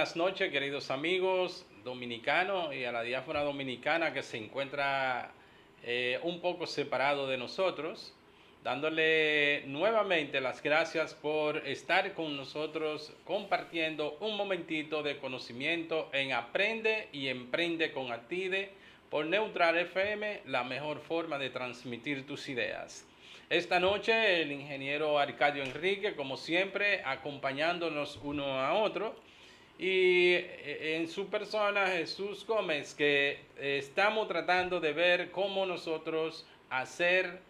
buenas noches, queridos amigos dominicanos y a la diáspora dominicana que se encuentra un poco separado de nosotros, dándole nuevamente las gracias por estar con nosotros compartiendo un momentito de conocimiento en Aprende y Emprende con Actide por Neutral FM, la mejor forma de transmitir tus ideas. Esta noche el ingeniero Arcadio Enrique, como siempre, acompañándonos uno a otro. Y en su persona Jesús Gómez, que estamos tratando de ver cómo nosotros hacer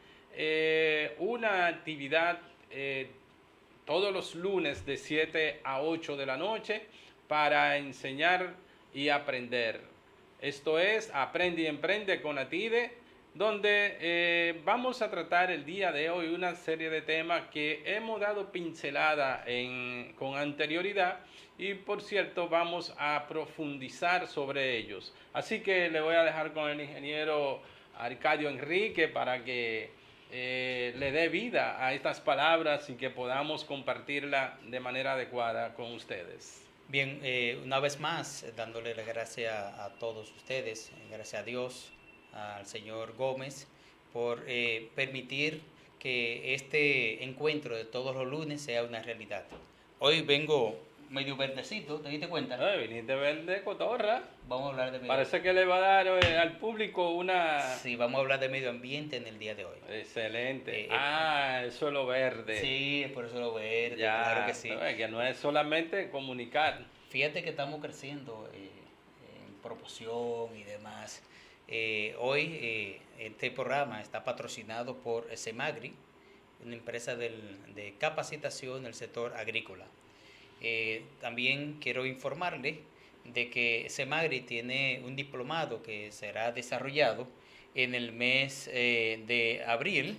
una actividad todos los lunes de 7 a 8 de la noche para enseñar y aprender. Esto es Aprende y Emprende con Atide, donde vamos a tratar el día de hoy una serie de temas que hemos dado pincelada con anterioridad y por cierto vamos a profundizar sobre ellos. Así que le voy a dejar con el ingeniero Arcadio Enrique para que le dé vida a estas palabras y que podamos compartirla de manera adecuada con ustedes. Bien, una vez más, dándole las gracias a todos ustedes, gracias a Dios, al señor Gómez, por permitir que este encuentro de todos los lunes sea una realidad. Hoy vengo medio verdecito, ¿te diste cuenta? Viniste verde cotorra. Vamos a hablar de medio Parece que le va a dar al público una... Sí, vamos a hablar de medio ambiente en el día de hoy. Excelente. Eso es lo verde. Sí, es por eso lo verde, Ya, claro que sí. Que no es solamente comunicar. Fíjate que estamos creciendo en proporción y demás. Hoy este programa está patrocinado por Semagri, una empresa de capacitación del sector agrícola. También quiero informarle de que Semagri tiene un diplomado que será desarrollado en el mes de abril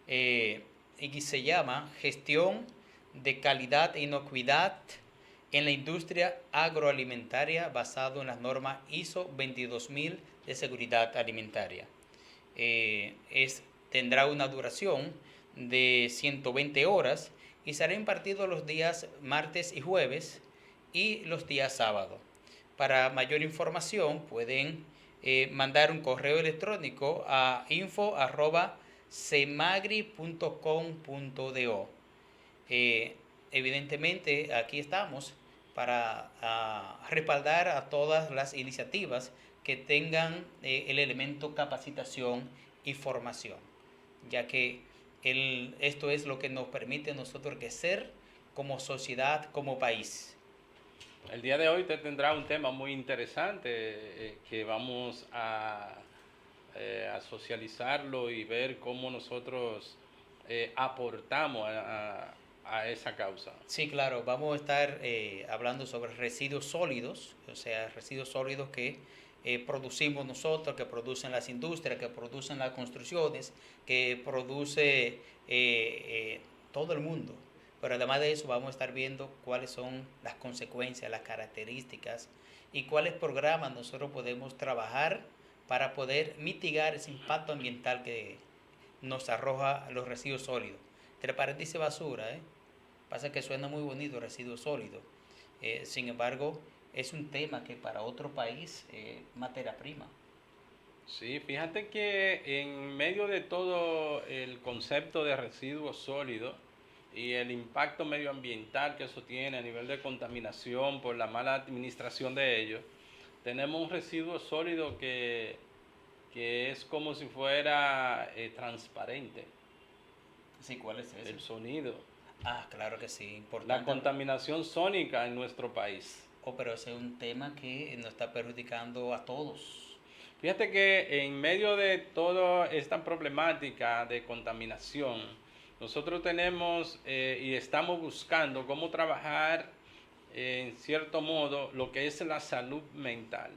y se llama Gestión de Calidad e Inocuidad en la industria agroalimentaria basado en las normas ISO 22000 de seguridad alimentaria. Tendrá una duración de 120 horas y será impartido los días martes y jueves y los días sábados. Para mayor información pueden mandar un correo electrónico a info@semagri.com.do. Evidentemente aquí estamos para respaldar a todas las iniciativas que tengan el elemento capacitación y formación, ya que esto es lo que nos permite a nosotros crecer como sociedad, como país. El día de hoy te tendrá un tema muy interesante que vamos a socializarlo y ver cómo nosotros aportamos a esa causa. Sí, claro, vamos a estar hablando sobre residuos sólidos, o sea, residuos sólidos que producimos nosotros, que producen las industrias, que producen las construcciones, que produce todo el mundo. Pero además de eso vamos a estar viendo cuáles son las consecuencias, las características y cuáles programas nosotros podemos trabajar para poder mitigar ese impacto ambiental que nos arroja los residuos sólidos. Entre paréntesis basura, Pasa que suena muy bonito, residuos sólidos. Sin embargo, es un tema que para otro país es materia prima. Sí, fíjate que en medio de todo el concepto de residuos sólidos y el impacto medioambiental que eso tiene a nivel de contaminación por la mala administración de ellos, tenemos un residuo sólido que es como si fuera transparente. Sí, ¿cuál es ese? El sonido. Ah, claro que sí, importante. La contaminación sónica en nuestro país. Pero ese es un tema que nos está perjudicando a todos. Fíjate que en medio de toda esta problemática de contaminación, nosotros tenemos y estamos buscando cómo trabajar en cierto modo lo que es la salud mental.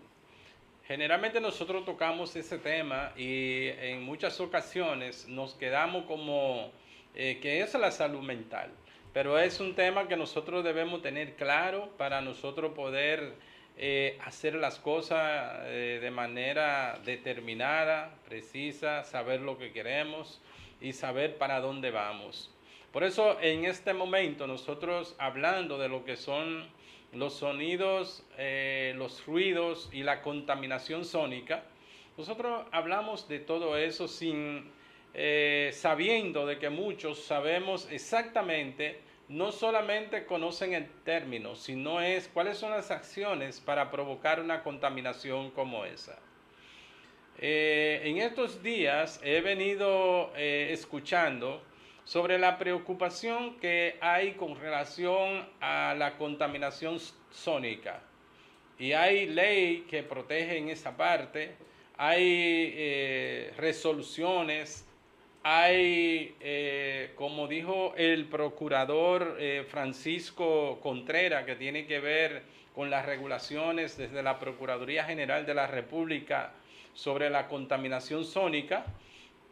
Generalmente nosotros tocamos ese tema y en muchas ocasiones nos quedamos como que es la salud mental. Pero es un tema que nosotros debemos tener claro para nosotros poder hacer las cosas de manera determinada, precisa, saber lo que queremos y saber para dónde vamos. Por eso en este momento nosotros hablando de lo que son los sonidos, los ruidos y la contaminación sónica. Nosotros hablamos de todo eso sin sabiendo de que muchos sabemos exactamente, no solamente conocen el término, sino es cuáles son las acciones para provocar una contaminación como esa. En estos días he venido escuchando sobre la preocupación que hay con relación a la contaminación sónica. Y hay ley que protege en esa parte, hay resoluciones, hay, como dijo el procurador Francisco Contreras, que tiene que ver con las regulaciones desde la Procuraduría General de la República sobre la contaminación sónica,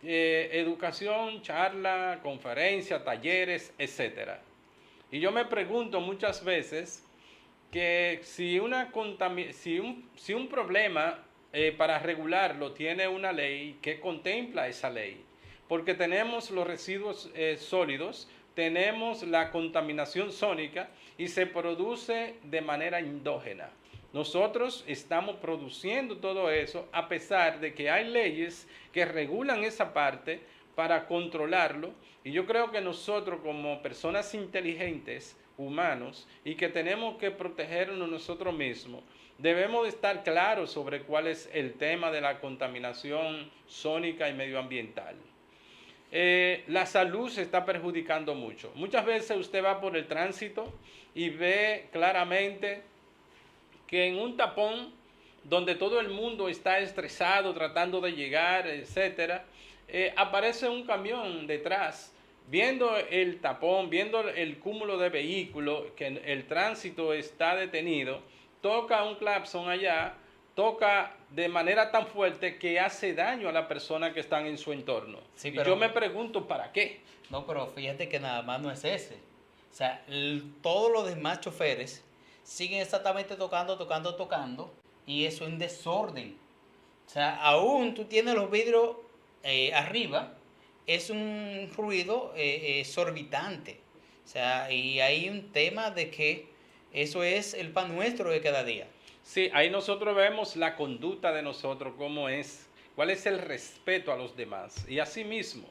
educación, charla, conferencia, talleres, etcétera. Y yo me pregunto muchas veces que si un problema para regularlo tiene una ley, ¿qué contempla esa ley? Porque tenemos los residuos sólidos, tenemos la contaminación sónica y se produce de manera endógena. Nosotros estamos produciendo todo eso a pesar de que hay leyes que regulan esa parte para controlarlo, y yo creo que nosotros como personas inteligentes, humanos, y que tenemos que protegernos nosotros mismos, debemos de estar claros sobre cuál es el tema de la contaminación sónica y medioambiental. La salud se está perjudicando mucho. Muchas veces usted va por el tránsito y ve claramente que en un tapón donde todo el mundo está estresado tratando de llegar, etcétera, aparece un camión detrás, viendo el tapón, viendo el cúmulo de vehículos, que el tránsito está detenido, toca un claxon allá, toca de manera tan fuerte que hace daño a las personas que están en su entorno. Sí, y pero, yo me pregunto, ¿para qué? no, pero fíjate que nada más no es ese. O sea, todos los demás choferes siguen exactamente tocando, y eso en desorden. O sea, aún tú tienes los vidrios arriba, es un ruido exorbitante. O sea, y hay un tema de que eso es el pan nuestro de cada día. Sí, ahí nosotros vemos la conducta de nosotros, cómo es, cuál es el respeto a los demás. Y así mismo,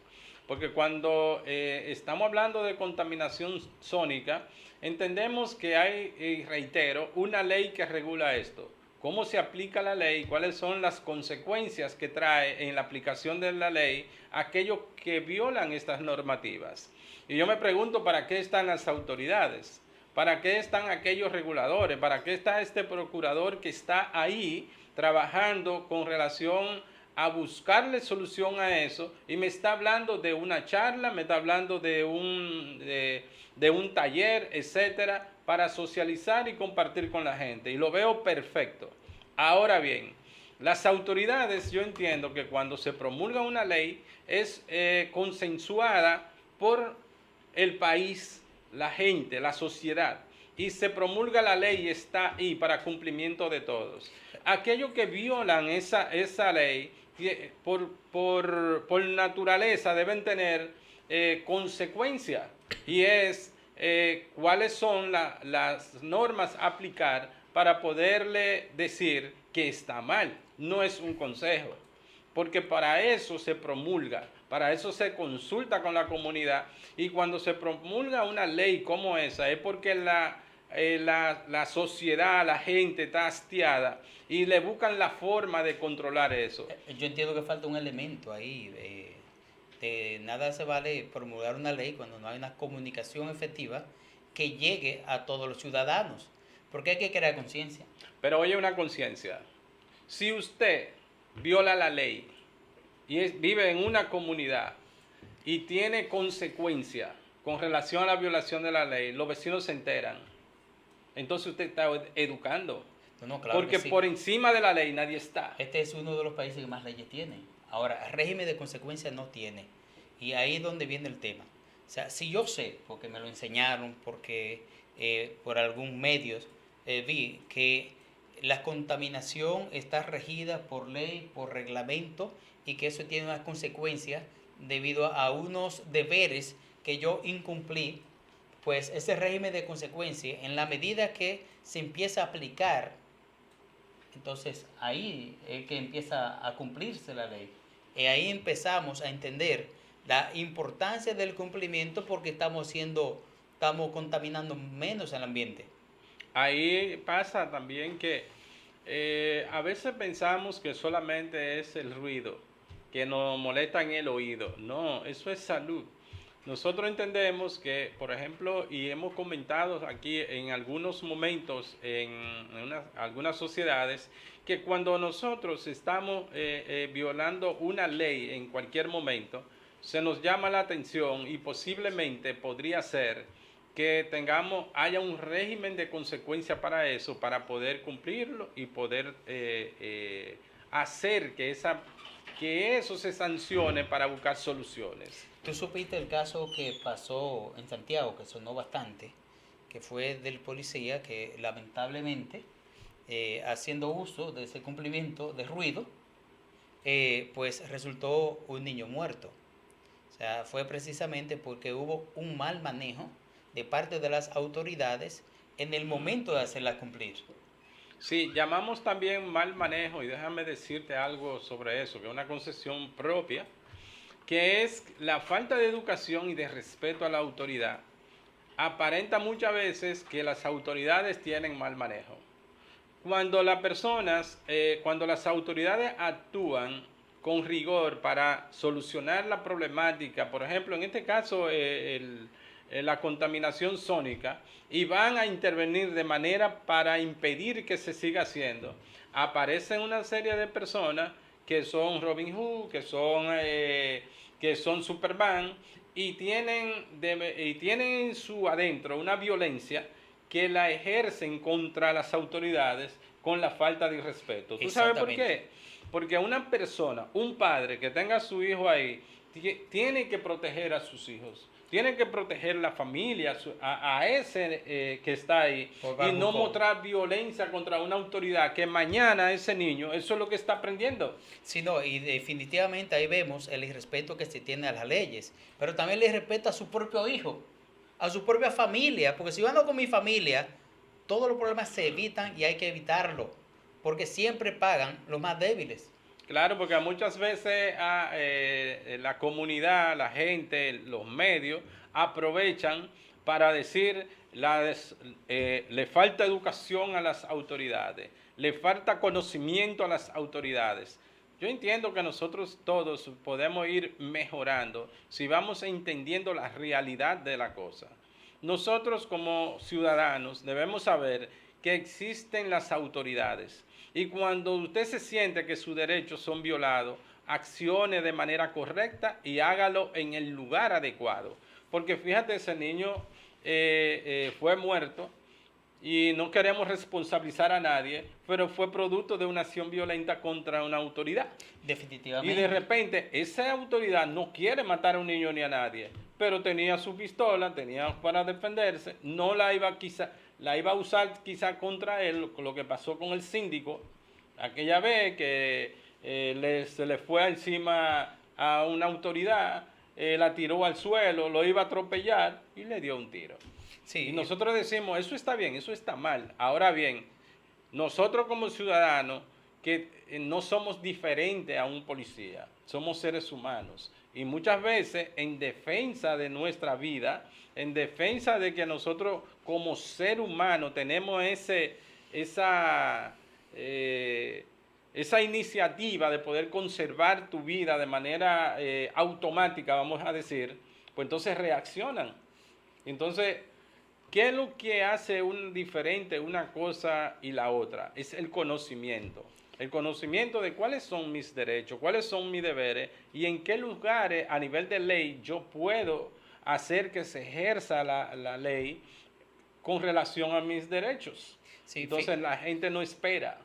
porque cuando estamos hablando de contaminación sónica, entendemos que hay, y reitero, una ley que regula esto. ¿Cómo se aplica la ley? ¿Cuáles son las consecuencias que trae en la aplicación de la ley aquellos que violan estas normativas? Y yo me pregunto, ¿para qué están las autoridades? ¿Para qué están aquellos reguladores? ¿Para qué está este procurador que está ahí trabajando con relación a buscarle solución a eso? Y me está hablando de una charla, me está hablando de un taller, etcétera, para socializar y compartir con la gente. Y lo veo perfecto. Ahora bien, las autoridades, yo entiendo que cuando se promulga una ley es consensuada por el país, la gente, la sociedad, y se promulga la ley y está ahí para cumplimiento de todos. Aquellos que violan esa ley, por naturaleza deben tener consecuencias, y es cuáles son las normas a aplicar para poderle decir que está mal. No es un consejo, porque para eso se promulga, para eso se consulta con la comunidad, y cuando se promulga una ley como esa es porque la sociedad, la gente está hastiada y le buscan la forma de controlar eso. Yo entiendo que falta un elemento ahí. De nada se vale promulgar una ley cuando no hay una comunicación efectiva que llegue a todos los ciudadanos, porque hay que crear conciencia. Pero oye, una conciencia. Si usted viola la ley y vive en una comunidad y tiene consecuencias con relación a la violación de la ley, los vecinos se enteran. Entonces usted está educando. No, claro porque sí. por encima de la ley nadie está. Este es uno de los países que más leyes tiene. Ahora, régimen de consecuencias no tiene. Y ahí es donde viene el tema. O sea, si yo sé, porque me lo enseñaron, porque por algún medio vi que la contaminación está regida por ley, por reglamento, y que eso tiene unas consecuencias debido a unos deberes que yo incumplí pues ese régimen de consecuencia, en la medida que se empieza a aplicar, entonces ahí es que empieza a cumplirse la ley. Y ahí empezamos a entender la importancia del cumplimiento porque estamos contaminando menos el ambiente. Ahí pasa también que a veces pensamos que solamente es el ruido, que nos molesta en el oído. No, eso es salud. Nosotros entendemos que, por ejemplo, y hemos comentado aquí en algunos momentos algunas sociedades, que cuando nosotros estamos violando una ley en cualquier momento, se nos llama la atención y posiblemente podría ser que haya un régimen de consecuencia para eso, para poder cumplirlo y poder hacer que eso se sancione para buscar soluciones. Tú supiste el caso que pasó en Santiago, que sonó bastante, que fue del policía que lamentablemente, haciendo uso de ese cumplimiento de ruido, pues resultó un niño muerto. O sea, fue precisamente porque hubo un mal manejo de parte de las autoridades en el momento de hacerla cumplir. Sí, llamamos también mal manejo, y déjame decirte algo sobre eso, que es una concepción propia, que es la falta de educación y de respeto a la autoridad. Aparenta muchas veces que las autoridades tienen mal manejo. Cuando las autoridades actúan con rigor para solucionar la problemática, por ejemplo, en este caso la contaminación sónica, y van a intervenir de manera para impedir que se siga haciendo, aparecen una serie de personas que son Robin Hood, que son Superman, y tienen en su adentro una violencia que la ejercen contra las autoridades con la falta de respeto. ¿Tú sabes por Exactamente. qué? Porque una persona, un padre que tenga a su hijo ahí, tiene que proteger a sus hijos, tiene que proteger la familia, a ese que está ahí, Por y no barbucón. mostrar violencia contra una autoridad que mañana ese niño, eso es lo que está aprendiendo. Sí, no, y definitivamente ahí vemos el irrespeto que se tiene a las leyes, pero también el irrespeto a su propio hijo, a su propia familia, porque si yo ando con mi familia, todos los problemas se evitan y hay que evitarlo, porque siempre pagan los más débiles. Claro, porque muchas veces la comunidad, la gente, los medios aprovechan para decir le falta educación a las autoridades, le falta conocimiento a las autoridades. Yo entiendo que nosotros todos podemos ir mejorando si vamos entendiendo la realidad de la cosa. Nosotros como ciudadanos debemos saber que existen las autoridades, y cuando usted se siente que sus derechos son violados, accione de manera correcta y hágalo en el lugar adecuado. Porque fíjate, ese niño fue muerto y no queremos responsabilizar a nadie, pero fue producto de una acción violenta contra una autoridad. Y de Definitivamente. repente esa autoridad no quiere matar a un niño ni a nadie, pero tenía su pistola, tenía para defenderse, no la iba quizá, la iba a usar quizá contra él, lo que pasó con el síndico aquella vez que se le fue encima a una autoridad, la tiró al suelo, lo iba a atropellar y le dio un tiro. Y Sí, nosotros decimos, eso está bien, eso está mal. Ahora bien, nosotros como ciudadanos, que no somos diferentes a un policía, somos seres humanos. Y muchas veces en defensa de nuestra vida, en defensa de que nosotros como ser humano tenemos esa, eh, esa iniciativa de poder conservar tu vida de manera automática, vamos a decir, pues entonces reaccionan. Entonces, ¿qué es lo que hace un diferente una cosa y la otra? Es el conocimiento. El conocimiento de cuáles son mis derechos, cuáles son mis deberes y en qué lugares a nivel de ley yo puedo hacer que se ejerza la ley con relación a mis derechos. sí, Entonces la gente no espera.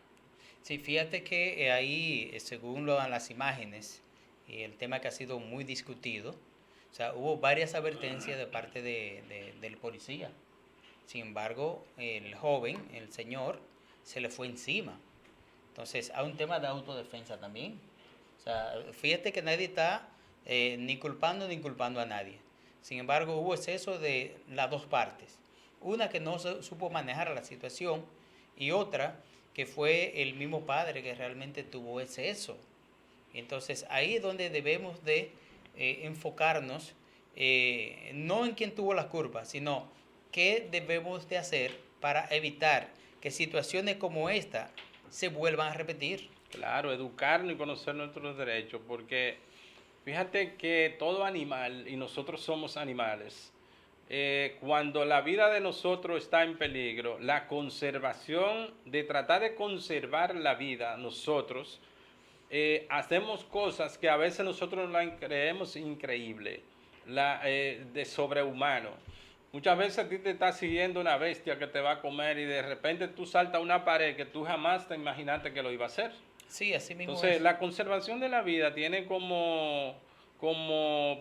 sí, fíjate que ahí, según las imágenes, y el tema que ha sido muy discutido, o sea, hubo varias advertencias de parte del policía. Sin embargo, el joven, el señor, se le fue encima. Entonces, hay un tema de autodefensa también. O sea, fíjate que nadie está ni culpando ni inculpando a nadie. Sin embargo, hubo exceso de las dos partes. Una que no supo manejar la situación y otra que fue el mismo padre que realmente tuvo exceso. Entonces ahí es donde debemos de enfocarnos, no en quién tuvo la culpa, sino qué debemos de hacer para evitar que situaciones como esta se vuelvan a repetir. Claro, educarnos y conocer nuestros derechos, porque fíjate que todo animal, y nosotros somos animales, cuando la vida de nosotros está en peligro, la conservación, de tratar de conservar la vida, nosotros hacemos cosas que a veces nosotros la creemos increíble, de sobrehumano. Muchas veces a ti te está siguiendo una bestia que te va a comer y de repente tú saltas a una pared que tú jamás te imaginaste que lo iba a hacer. Sí, así mismo Entonces, es. la conservación de la vida tiene como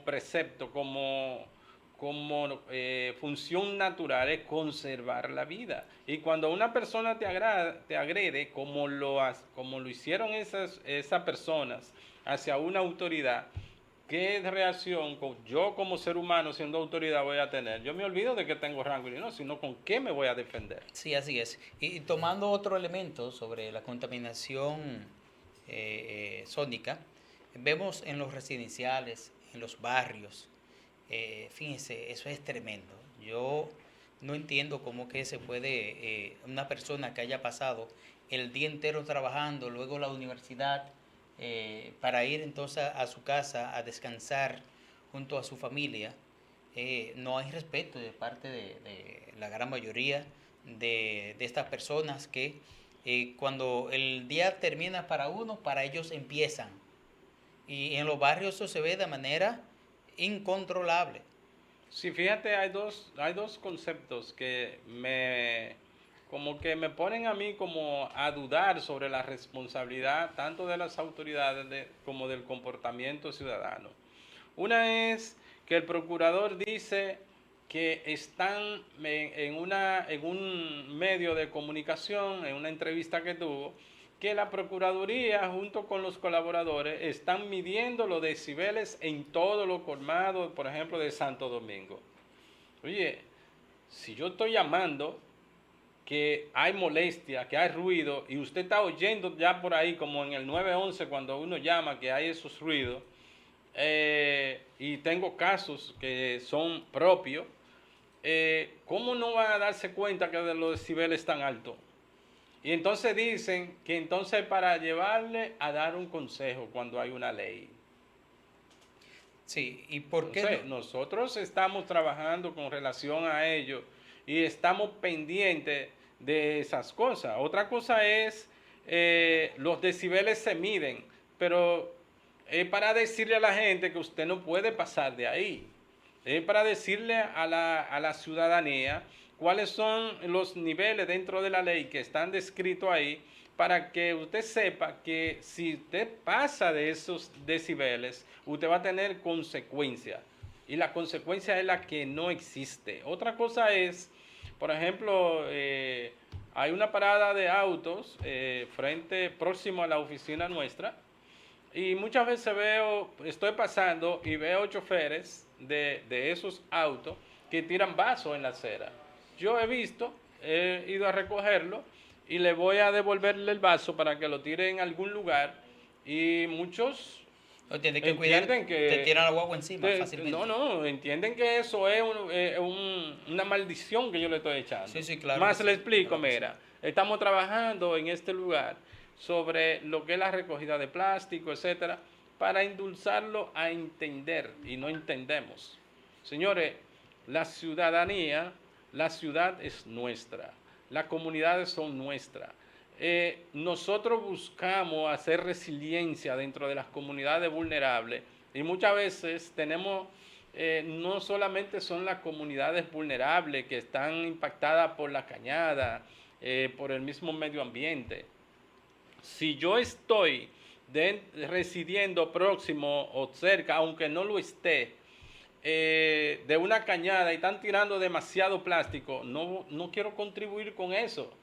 precepto, como función natural es conservar la vida. Y cuando una persona te agrede, como lo hicieron esas personas hacia una autoridad, ¿qué reacción yo como ser humano siendo autoridad voy a tener? Yo me olvido de que tengo rango y no, sino con qué me voy a defender. Sí, así es. Y tomando otro elemento sobre la contaminación sónica, vemos en los residenciales, en los barrios, fíjense, eso es tremendo. Yo no entiendo cómo que se puede, una persona que haya pasado el día entero trabajando, luego la universidad, para ir entonces a su casa a descansar junto a su familia, no hay respeto de parte de la gran mayoría de estas personas que cuando el día termina para uno, para ellos empiezan. Y en los barrios eso se ve de manera incontrolable. Sí, fíjate, hay dos conceptos como que me ponen a mí como a dudar sobre la responsabilidad tanto de las autoridades como del comportamiento ciudadano. Una es que el procurador dice que están en un medio de comunicación, en una entrevista que tuvo, que la Procuraduría junto con los colaboradores están midiendo los decibeles en todo lo colmado, por ejemplo, de Santo Domingo. Oye, si yo estoy llamando que hay molestia, que hay ruido, y usted está oyendo ya por ahí, como en el 911 cuando uno llama que hay esos ruidos, y tengo casos que son propios, ¿cómo no van a darse cuenta que los decibeles están altos? Y entonces dicen que entonces para llevarle a dar un consejo cuando hay una ley. Sí, ¿y por qué no? Entonces, nosotros estamos trabajando con relación a ello y estamos pendientes de esas cosas. Otra cosa es, los decibeles se miden, pero es para decirle a la gente que usted no puede pasar de ahí. Es para decirle a la ciudadanía cuáles son los niveles dentro de la ley que están descritos ahí, para que usted sepa que si usted pasa de esos decibeles, usted va a tener consecuencias. Y la consecuencia es la que no existe. Otra cosa es, por ejemplo, hay una parada de autos próximo a la oficina nuestra, y muchas veces estoy pasando y veo choferes de esos autos que tiran vasos en la acera. Yo he ido a recogerlo y le voy a devolverle el vaso para que lo tire en algún lugar, y muchos No tienes que cuidar, entienden te que tiran la guagua encima no, fácilmente. no, entienden que eso es una maldición que yo le estoy echando. Sí, sí, claro que Más sí. le explico, Claro que sí. mira, estamos trabajando en este lugar sobre lo que es la recogida de plástico, etcétera, para endulzarlo a entender, y no entendemos. Señores, la ciudadanía, la ciudad es nuestra, las comunidades son nuestras. Nosotros buscamos hacer resiliencia dentro de las comunidades vulnerables, y muchas veces no solamente son las comunidades vulnerables que están impactadas por la cañada, por el mismo medio ambiente. Si yo estoy residiendo próximo o cerca, aunque no lo esté, de una cañada y están tirando demasiado plástico, no quiero contribuir con eso.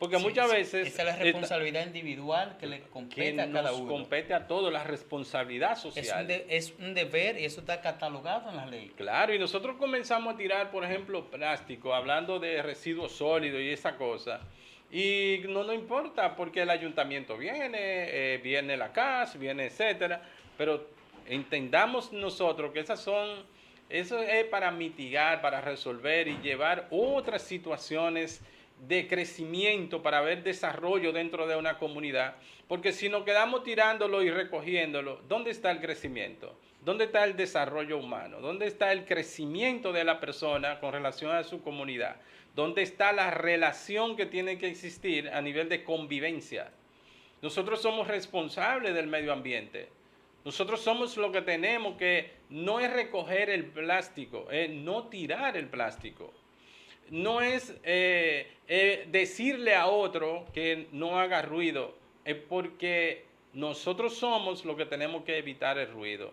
Porque muchas veces esa es la responsabilidad individual que le compete que a cada nos uno. compete a todos, la responsabilidad Es social. es un deber y eso está catalogado en la ley. Claro, y nosotros comenzamos a tirar, por ejemplo, plástico, hablando de residuos sólidos y esa cosa. Y no nos importa porque el ayuntamiento viene, viene la CAS, viene etcétera, pero entendamos nosotros que eso es para mitigar, para resolver y llevar otras situaciones de crecimiento para ver desarrollo dentro de una comunidad. Porque si nos quedamos tirándolo y recogiéndolo, ¿dónde está el crecimiento? ¿Dónde está el desarrollo humano? ¿Dónde está el crecimiento de la persona con relación a su comunidad? ¿Dónde está la relación que tiene que existir a nivel de convivencia? Nosotros somos responsables del medio ambiente. Nosotros somos lo que tenemos que no es recoger el plástico, es no tirar el plástico. No es decirle a otro que no haga ruido, es porque nosotros somos lo que tenemos que evitar el ruido.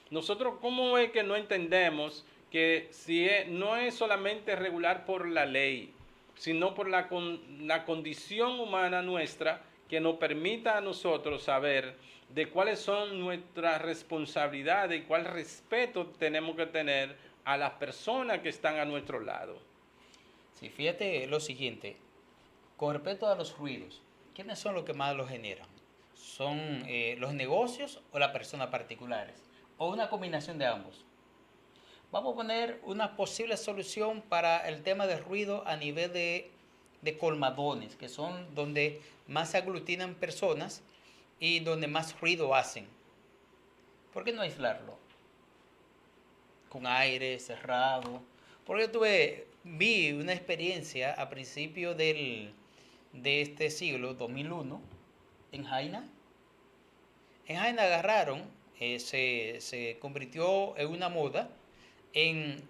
Nosotros, ¿cómo es que no entendemos que si no es solamente regular por la ley, sino por la condición humana nuestra que nos permita a nosotros saber de cuáles son nuestras responsabilidades y cuál respeto tenemos que tener a las personas que están a nuestro lado? Sí, fíjate lo siguiente, con respecto a los ruidos, ¿quiénes son los que más los generan? ¿Son los negocios o las personas particulares? ¿O una combinación de ambos? Vamos a poner una posible solución para el tema de ruido a nivel de colmadones, que son donde más se aglutinan personas y donde más ruido hacen. ¿Por qué no aislarlo? Con aire cerrado. Porque vi una experiencia a principios de este siglo, 2001, en Jaina. En Jaina agarraron, se convirtió en una moda, en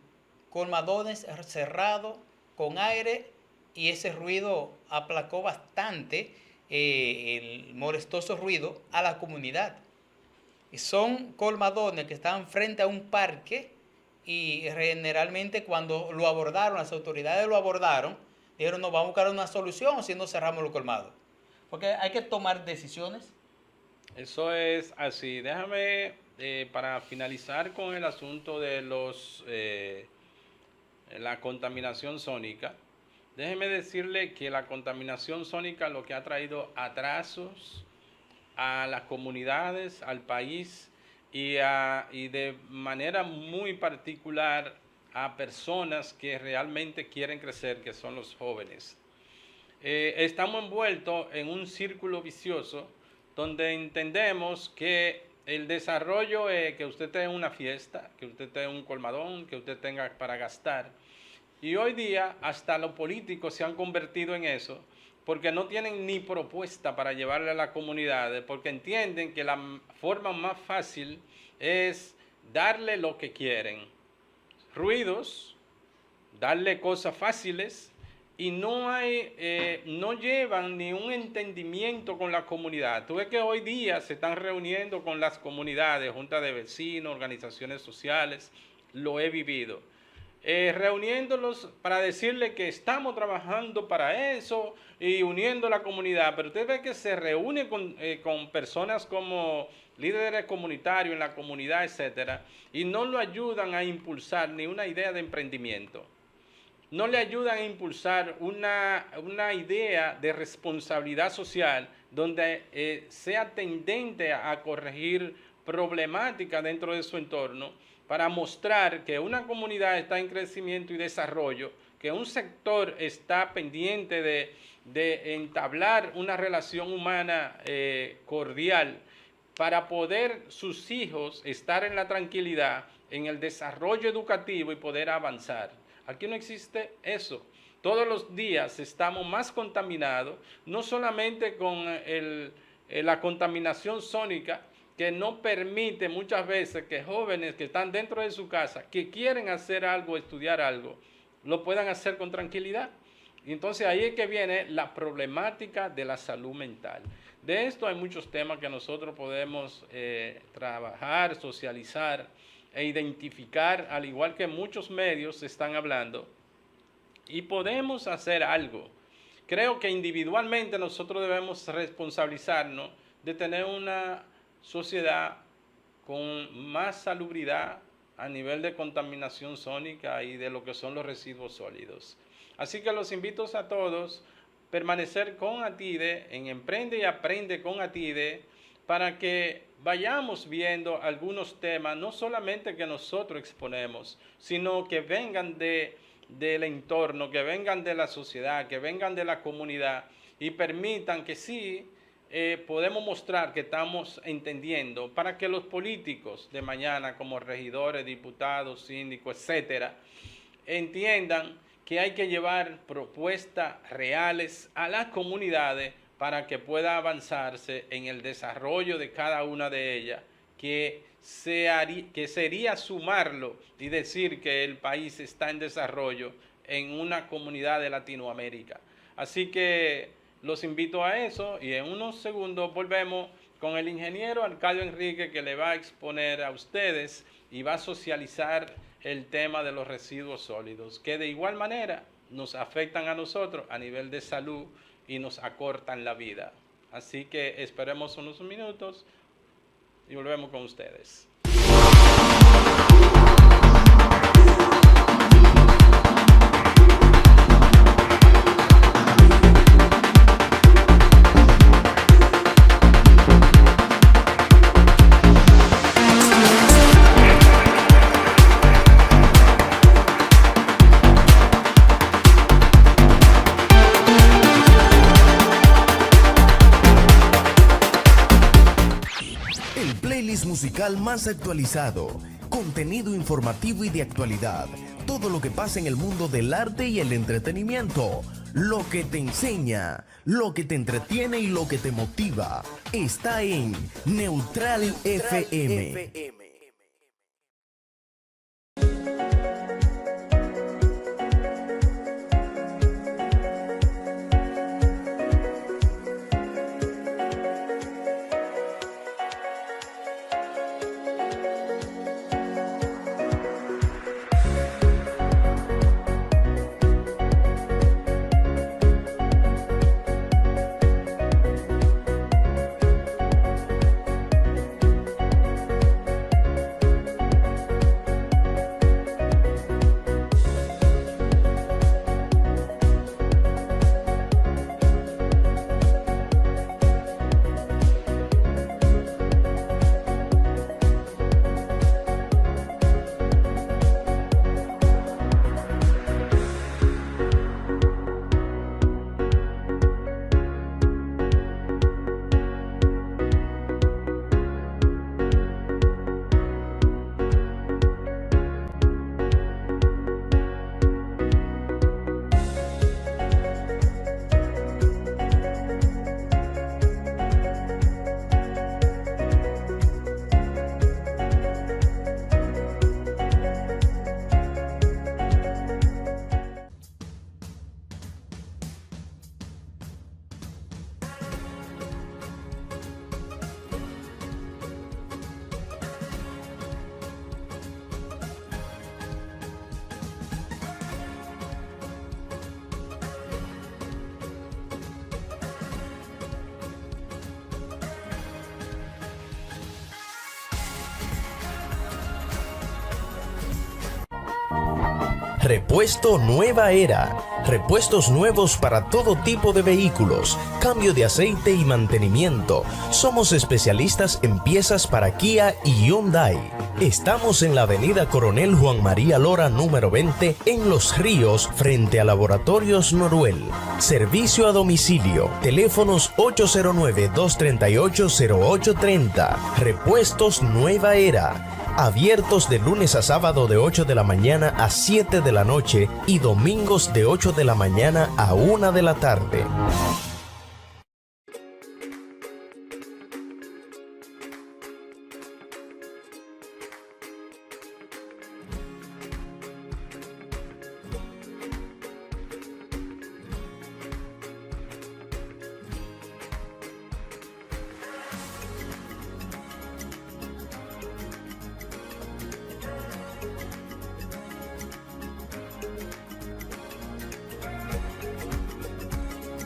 colmadones cerrados, con aire, y ese ruido aplacó bastante el molestoso ruido a la comunidad. Y son colmadones que estaban frente a un parque y generalmente cuando lo abordaron, las autoridades lo abordaron, dijeron, no, vamos a buscar una solución si no cerramos los colmados. Porque hay que tomar decisiones. Eso es así. Déjame, para finalizar con el asunto de la contaminación sónica, déjeme decirle que la contaminación sónica lo que ha traído atrasos a las comunidades, al país y de manera muy particular a personas que realmente quieren crecer, que son los jóvenes. Estamos envueltos en un círculo vicioso donde entendemos que el desarrollo es que usted tenga una fiesta, que usted tenga un colmadón, que usted tenga para gastar. Y hoy día hasta los políticos se han convertido en eso, porque no tienen ni propuesta para llevarle a las comunidades, porque entienden que la forma más fácil es darle lo que quieren. Ruidos, darle cosas fáciles y no llevan ni un entendimiento con la comunidad. Tú ves que hoy día se están reuniendo con las comunidades, juntas de vecinos, organizaciones sociales, lo he vivido. Reuniéndolos para decirle que estamos trabajando para eso y uniendo la comunidad, pero usted ve que se reúne con personas como líderes comunitarios en la comunidad, etcétera, y no lo ayudan a impulsar ni una idea de emprendimiento. No le ayudan a impulsar una idea de responsabilidad social donde sea tendente a corregir problemáticas dentro de su entorno para mostrar que una comunidad está en crecimiento y desarrollo, que un sector está pendiente de entablar una relación humana cordial para poder sus hijos estar en la tranquilidad, en el desarrollo educativo y poder avanzar. Aquí no existe eso. Todos los días estamos más contaminados, no solamente con la contaminación sónica, que no permite muchas veces que jóvenes que están dentro de su casa, que quieren hacer algo, estudiar algo, lo puedan hacer con tranquilidad. Y entonces ahí es que viene la problemática de la salud mental. De esto hay muchos temas que nosotros podemos trabajar, socializar e identificar, al igual que muchos medios están hablando, y podemos hacer algo. Creo que individualmente nosotros debemos responsabilizarnos de tener una sociedad con más salubridad a nivel de contaminación sónica y de lo que son los residuos sólidos. Así que los invito a todos a permanecer con ATIDE en Emprende y Aprende con ATIDE para que vayamos viendo algunos temas, no solamente que nosotros exponemos, sino que vengan del entorno, que vengan de la sociedad, que vengan de la comunidad y permitan que sí podemos mostrar que estamos entendiendo para que los políticos de mañana, como regidores, diputados, síndicos, etcétera, entiendan que hay que llevar propuestas reales a las comunidades para que pueda avanzarse en el desarrollo de cada una de ellas, que sería sumarlo y decir que el país está en desarrollo en una comunidad de Latinoamérica. Así que los invito a eso y en unos segundos volvemos con el ingeniero Arcadio Enrique, que le va a exponer a ustedes y va a socializar el tema de los residuos sólidos, que de igual manera nos afectan a nosotros a nivel de salud y nos acortan la vida. Así que esperemos unos minutos y volvemos con ustedes. Musical más actualizado, contenido informativo y de actualidad, todo lo que pasa en el mundo del arte y el entretenimiento, lo que te enseña, lo que te entretiene y lo que te motiva, está en Neutral FM. Repuesto Nueva Era. Repuestos nuevos para todo tipo de vehículos, cambio de aceite y mantenimiento. Somos especialistas en piezas para Kia y Hyundai. Estamos en la avenida Coronel Juan María Lora número 20 en Los Ríos, frente a Laboratorios Noruel. Servicio a domicilio. Teléfonos 809-238-0830. Repuestos Nueva Era. Abiertos de lunes a sábado de 8 de la mañana a 7 de la noche y domingos de 8 de la mañana a 1 de la tarde.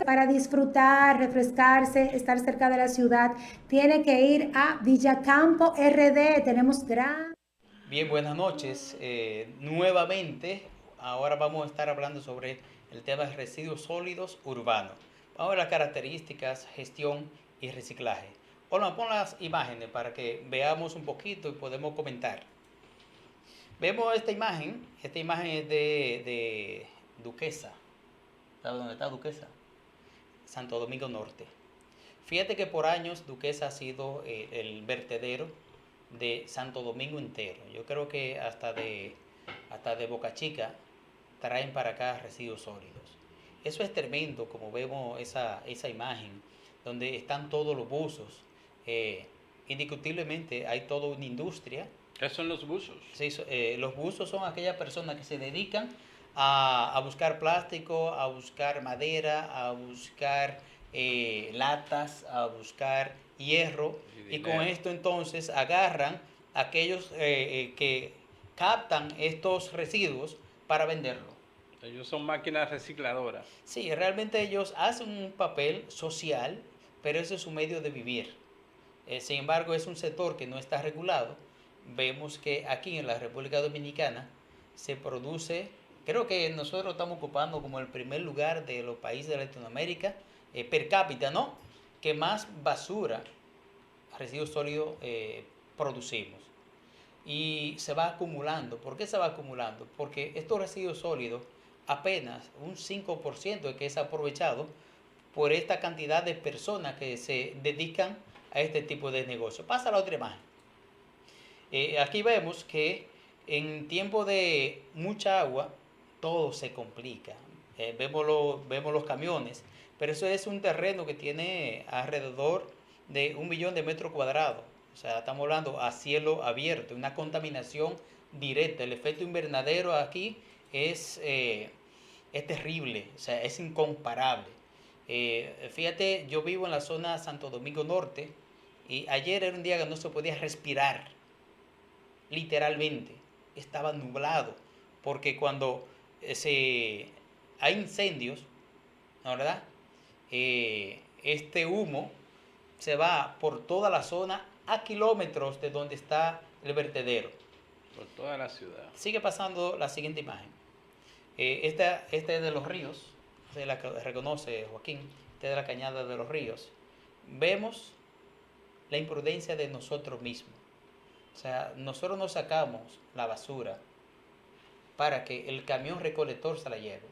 para disfrutar, refrescarse, estar cerca de la ciudad, tiene que ir a Villacampo RD. Tenemos gran... Bien, buenas noches. Nuevamente, ahora vamos a estar hablando sobre el tema de residuos sólidos urbanos. Vamos a ver las características, gestión y reciclaje. Hola, pon las imágenes para que veamos un poquito y podemos comentar. Vemos esta imagen es de Duquesa. ¿Sabes dónde está Duquesa? Santo Domingo Norte. Fíjate que por años Duquesa ha sido el vertedero de Santo Domingo entero. Yo creo que hasta de Boca Chica traen para acá residuos sólidos. Eso es tremendo, como vemos esa imagen, donde están todos los buzos. Indiscutiblemente hay toda una industria. ¿Qué son los buzos? Sí, los buzos son aquellas personas que se dedican a buscar plástico, a buscar madera, a buscar latas, a buscar hierro, y con esto entonces agarran aquellos que captan estos residuos para venderlo. Ellos son máquinas recicladoras. Sí, realmente ellos hacen un papel social, pero ese es su medio de vivir. Sin embargo, es un sector que no está regulado. Vemos que aquí en la República Dominicana se produce, creo que nosotros estamos ocupando como el primer lugar de los países de Latinoamérica per cápita, ¿no? Que más basura, residuos sólidos producimos. Y se va acumulando. ¿Por qué se va acumulando? Porque estos residuos sólidos, apenas un 5% de que es aprovechado por esta cantidad de personas que se dedican a este tipo de negocio. Pasa a la otra imagen. Aquí vemos que en tiempo de mucha agua todo se complica. Vemos los camiones, pero eso es un terreno que tiene alrededor de 1 millón de metros cuadrados. O sea, estamos hablando a cielo abierto, una contaminación directa. El efecto invernadero aquí es terrible, o sea, es incomparable. Fíjate, yo vivo en la zona Santo Domingo Norte y ayer era un día que no se podía respirar, literalmente. Estaba nublado, porque cuando hay incendios, ¿no, verdad? Este humo se va por toda la zona a kilómetros de donde está el vertedero. Por toda la ciudad. Sigue pasando la siguiente imagen. Esta es de Los Ríos, de la que reconoce Joaquín, esta es de la Cañada de Los Ríos. Vemos la imprudencia de nosotros mismos. O sea, nosotros no sacamos la basura para que el camión recolector se la lleve,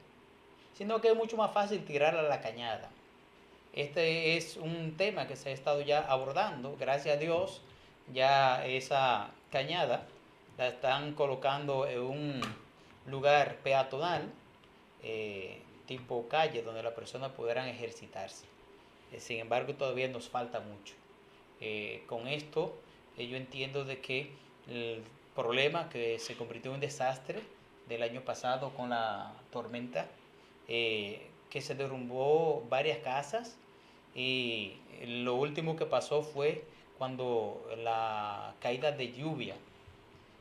sino que es mucho más fácil tirarla a la cañada. Este es un tema que se ha estado ya abordando. Gracias a Dios, ya esa cañada la están colocando en un lugar peatonal, tipo calle, donde las personas podrán ejercitarse. Sin embargo, todavía nos falta mucho. Con esto, yo entiendo de que el problema que se convirtió en un desastre del año pasado con la tormenta, que se derrumbó varias casas, y lo último que pasó fue cuando la caída de lluvia,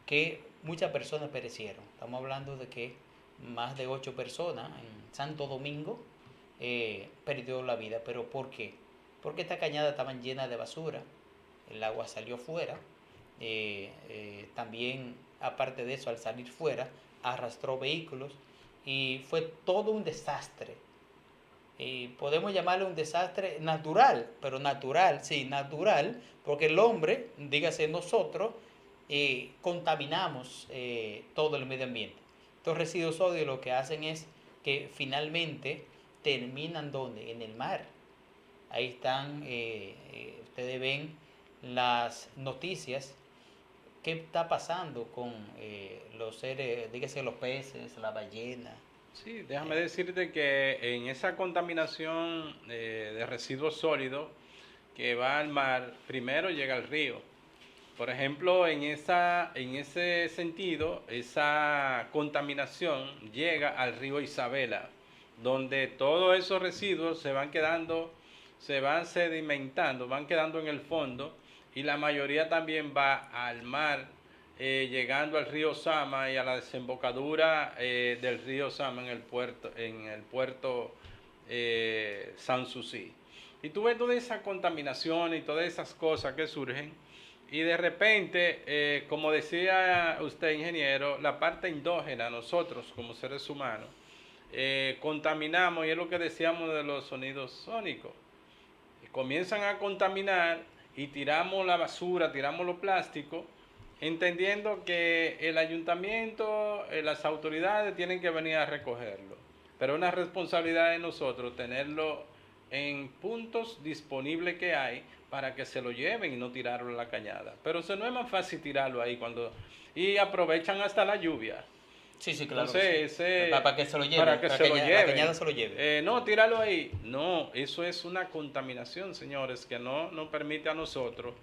que muchas personas perecieron. Estamos hablando de que más de 8 personas en Santo Domingo perdió la vida. ¿Pero por qué? Porque estas cañadas estaban llenas de basura, el agua salió fuera, también aparte de eso, al salir fuera arrastró vehículos y fue todo un desastre. Podemos llamarlo un desastre natural, pero natural, sí, natural, porque el hombre, dígase nosotros, contaminamos todo el medio ambiente. Estos residuos sólidos lo que hacen es que finalmente terminan ¿dónde? En el mar. Ahí están, ustedes ven las noticias, qué está pasando con los seres, dígase los peces, la ballena. Sí, déjame decirte que en esa contaminación de residuos sólidos que va al mar, primero llega al río. Por ejemplo, en ese sentido, esa contaminación llega al río Isabela, donde todos esos residuos se van sedimentando, van quedando en el fondo, y la mayoría también va al mar, llegando al río Sama y a la desembocadura del río Sama en el puerto Sanssouci. Y tú ves toda esa contaminación y todas esas cosas que surgen. Y de repente, como decía usted, ingeniero, la parte endógena, nosotros como seres humanos, contaminamos, y es lo que decíamos de los sonidos sónicos. Comienzan a contaminar y tiramos la basura, tiramos los plásticos, entendiendo que el ayuntamiento, las autoridades tienen que venir a recogerlo. Pero es una responsabilidad de nosotros tenerlo en puntos disponibles que hay para que se lo lleven y no tirarlo en la cañada. Pero eso no es más fácil tirarlo ahí cuando... Y aprovechan hasta la lluvia. Sí, sí, claro. Entonces, Sí. ese, Para que se lo lleve, para que se lo la lleven. cañada se lo lleve. No, tíralo ahí. No, eso es una contaminación, señores, que no nos permite a nosotros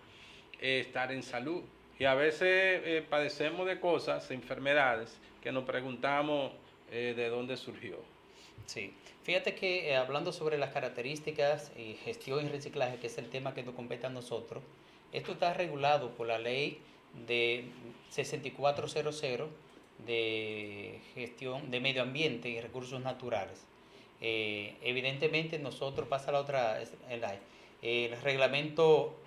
estar en salud. Y a veces padecemos de cosas, enfermedades, que nos preguntamos de dónde surgió. Sí, fíjate que hablando sobre las características y gestión y reciclaje, que es el tema que nos compete a nosotros, esto está regulado por la ley de 6400 de gestión de medio ambiente y recursos naturales. Evidentemente nosotros pasa la otra, el reglamento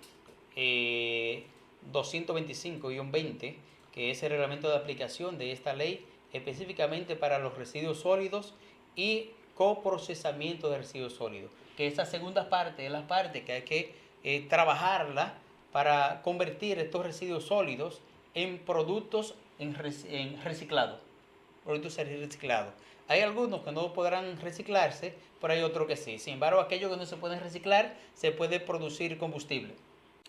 225-20, que es el reglamento de aplicación de esta ley específicamente para los residuos sólidos y coprocesamiento de residuos sólidos, que esa segunda parte es la parte que hay que trabajarla para convertir estos residuos sólidos en productos en reciclado, productos reciclados. Hay algunos que no podrán reciclarse, pero hay otros que sí. Sin embargo, aquellos que no se pueden reciclar, se puede producir combustible.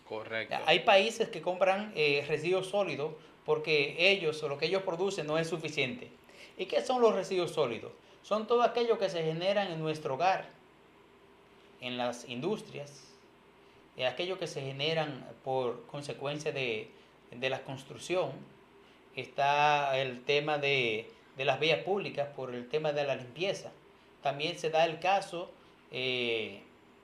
Correcto. Hay países que compran residuos sólidos porque ellos o lo que ellos producen no es suficiente. ¿Y qué son los residuos sólidos? Son todo aquello que se generan en nuestro hogar, en las industrias, aquello que se generan por consecuencia de la construcción. Está el tema de las vías públicas por el tema de la limpieza. También se da el caso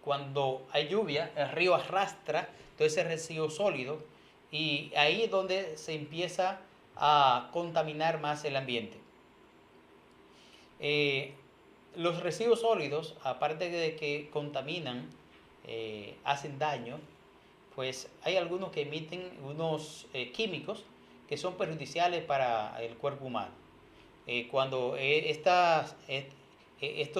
cuando hay lluvia, el río arrastra todo ese residuo sólido y ahí es donde se empieza a contaminar más el ambiente. Los residuos sólidos, aparte de que contaminan, hacen daño, pues hay algunos que emiten unos químicos que son perjudiciales para el cuerpo humano. Cuando estos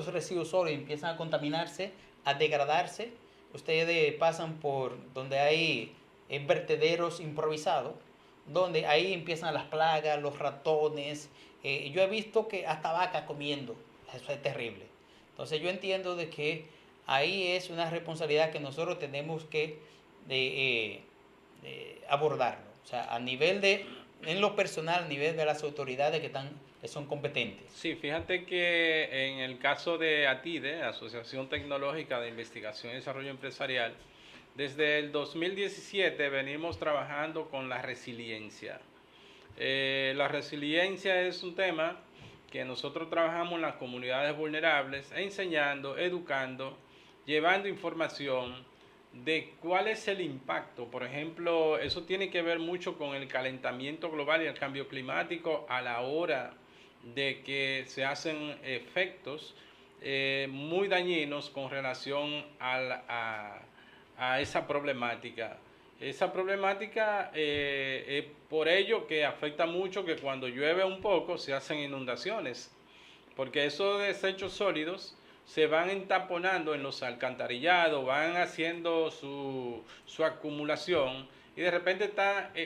residuos sólidos empiezan a contaminarse, a degradarse, ustedes pasan por donde hay vertederos improvisados, donde ahí empiezan las plagas, los ratones. Yo he visto que hasta vacas comiendo, eso es terrible. Entonces yo entiendo de que ahí es una responsabilidad que nosotros tenemos que abordarlo. O sea, a nivel en lo personal, a nivel de las autoridades que son competentes. Sí, fíjate que en el caso de ATIDE, Asociación Tecnológica de Investigación y Desarrollo Empresarial, desde el 2017 venimos trabajando con la resiliencia. La resiliencia es un tema que nosotros trabajamos en las comunidades vulnerables, enseñando, educando, llevando información de cuál es el impacto. Por ejemplo, eso tiene que ver mucho con el calentamiento global y el cambio climático a la hora de que se hacen efectos muy dañinos con relación a esa problemática. Esa problemática es por ello que afecta mucho que cuando llueve un poco se hacen inundaciones, porque esos desechos sólidos se van entaponando en los alcantarillados, van haciendo su acumulación y de repente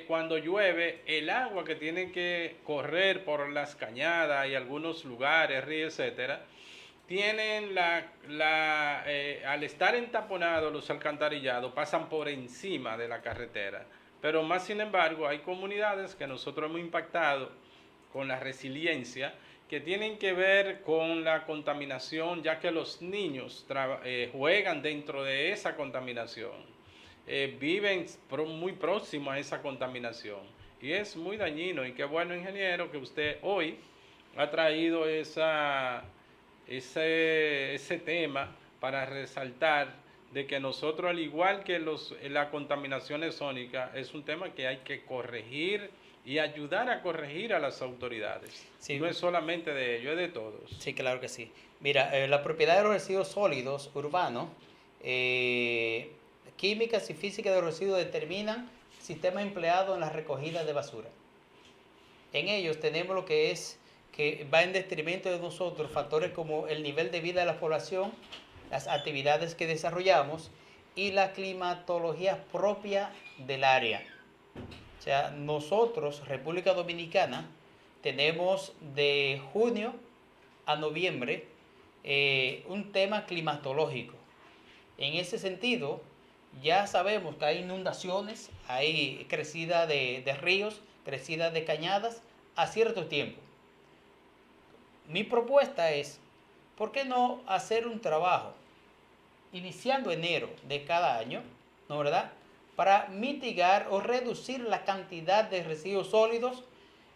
cuando llueve el agua que tiene que correr por las cañadas y algunos lugares, ríos, etcétera, tienen al estar entaponados los alcantarillados, pasan por encima de la carretera. Pero más sin embargo, hay comunidades que nosotros hemos impactado con la resiliencia, que tienen que ver con la contaminación, ya que los niños juegan dentro de esa contaminación, viven muy próximo a esa contaminación. Y es muy dañino, y qué bueno, ingeniero, que usted hoy ha traído ese tema para resaltar de que nosotros, al igual que la contaminación sónica, es un tema que hay que corregir y ayudar a corregir a las autoridades. Sí. No es solamente de ellos, es de todos. Sí, claro que sí. Mira, la propiedad de los residuos sólidos urbanos, químicas y físicas de los residuos determinan el sistema empleado en la recogida de basura. En ellos tenemos lo que es, que va en detrimento de nosotros, factores como el nivel de vida de la población, las actividades que desarrollamos y la climatología propia del área. O sea, nosotros, República Dominicana, tenemos de junio a noviembre un tema climatológico. En ese sentido, ya sabemos que hay inundaciones, hay crecida de ríos, crecida de cañadas a cierto tiempo. Mi propuesta es, ¿por qué no hacer un trabajo iniciando enero de cada año, ¿no verdad?, para mitigar o reducir la cantidad de residuos sólidos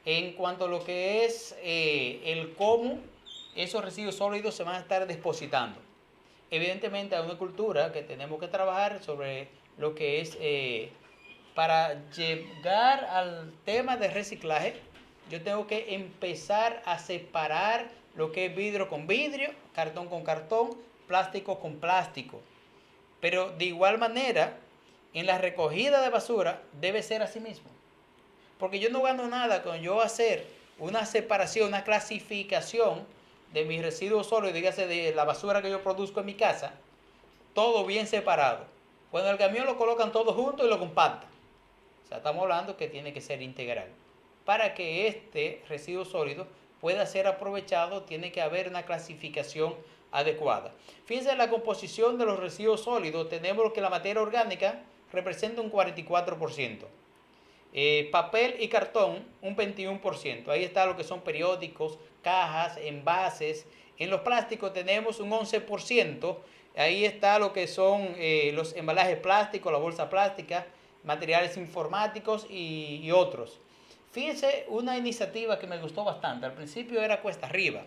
en cuanto a lo que es el cómo esos residuos sólidos se van a estar depositando. Evidentemente hay una cultura que tenemos que trabajar sobre lo que es, para llegar al tema de reciclaje, yo tengo que empezar a separar lo que es vidrio con vidrio, cartón con cartón, plástico con plástico. Pero de igual manera, en la recogida de basura debe ser así mismo. Porque yo no gano nada con yo hacer una separación, una clasificación de mis residuos sólidos, dígase de la basura que yo produzco en mi casa, todo bien separado. Cuando el camión lo colocan todo junto y lo compactan. O sea, estamos hablando que tiene que ser integral. Para que este residuo sólido pueda ser aprovechado, tiene que haber una clasificación adecuada. Fíjense en la composición de los residuos sólidos, tenemos que la materia orgánica representa un 44%. Papel y cartón, un 21%. Ahí está lo que son periódicos, cajas, envases. En los plásticos tenemos un 11%. Ahí está lo que son los embalajes plásticos, la bolsa plástica, materiales informáticos y otros. Fíjense una iniciativa que me gustó bastante. Al principio era cuesta arriba.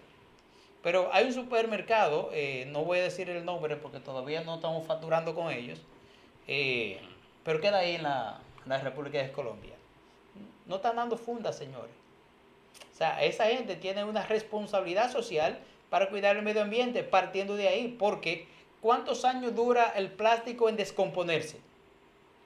Pero hay un supermercado, no voy a decir el nombre porque todavía no estamos facturando con ellos, pero queda ahí en la República de Colombia. No están dando fundas, señores. O sea, esa gente tiene una responsabilidad social para cuidar el medio ambiente partiendo de ahí, porque ¿cuántos años dura el plástico en descomponerse?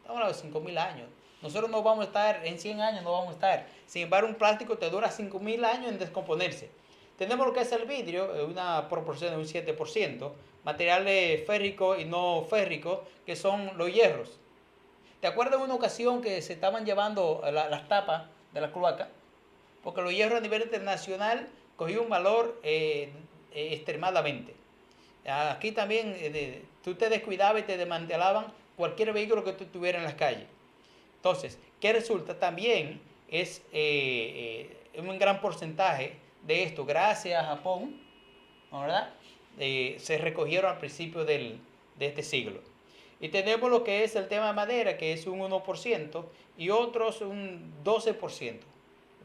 Estamos hablando de 5.000 años. Nosotros no vamos a estar, en 100 años no vamos a estar. Sin embargo, un plástico te dura 5.000 años en descomponerse. Tenemos lo que es el vidrio, una proporción de un 7%, materiales férricos y no férricos, que son los hierros. ¿Te acuerdas de una ocasión que se estaban llevando las tapas de la cloaca? Porque los hierros a nivel internacional cogió un valor extremadamente. Aquí también tú te descuidabas y te desmantelaban cualquier vehículo que tú tuvieras en las calles. Entonces, ¿qué resulta? También es un gran porcentaje de esto, gracias a Japón, ¿no, verdad? Se recogieron al principio de este siglo. Y tenemos lo que es el tema de madera, que es un 1%, y otros un 12%.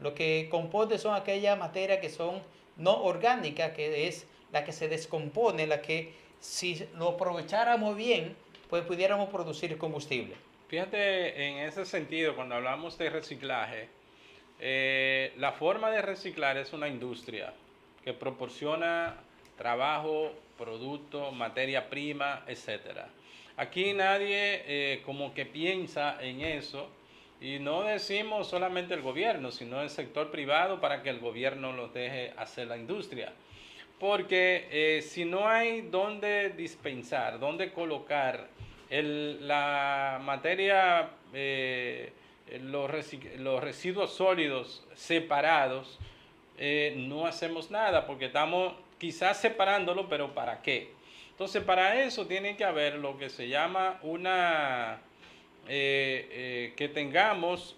Lo que compone son aquellas materias que son no orgánicas, que es la que se descompone, la que si lo aprovecháramos bien, pues pudiéramos producir combustible. Fíjate, en ese sentido, cuando hablamos de reciclaje, la forma de reciclar es una industria que proporciona trabajo, producto, materia prima, etcétera. Aquí nadie como que piensa en eso, y no decimos solamente el gobierno, sino el sector privado, para que el gobierno los deje hacer la industria. Porque si no hay dónde dispensar, dónde colocar la materia, los residuos sólidos separados, no hacemos nada, porque estamos quizás separándolo, pero ¿para qué? Entonces, para eso tiene que haber lo que se llama que tengamos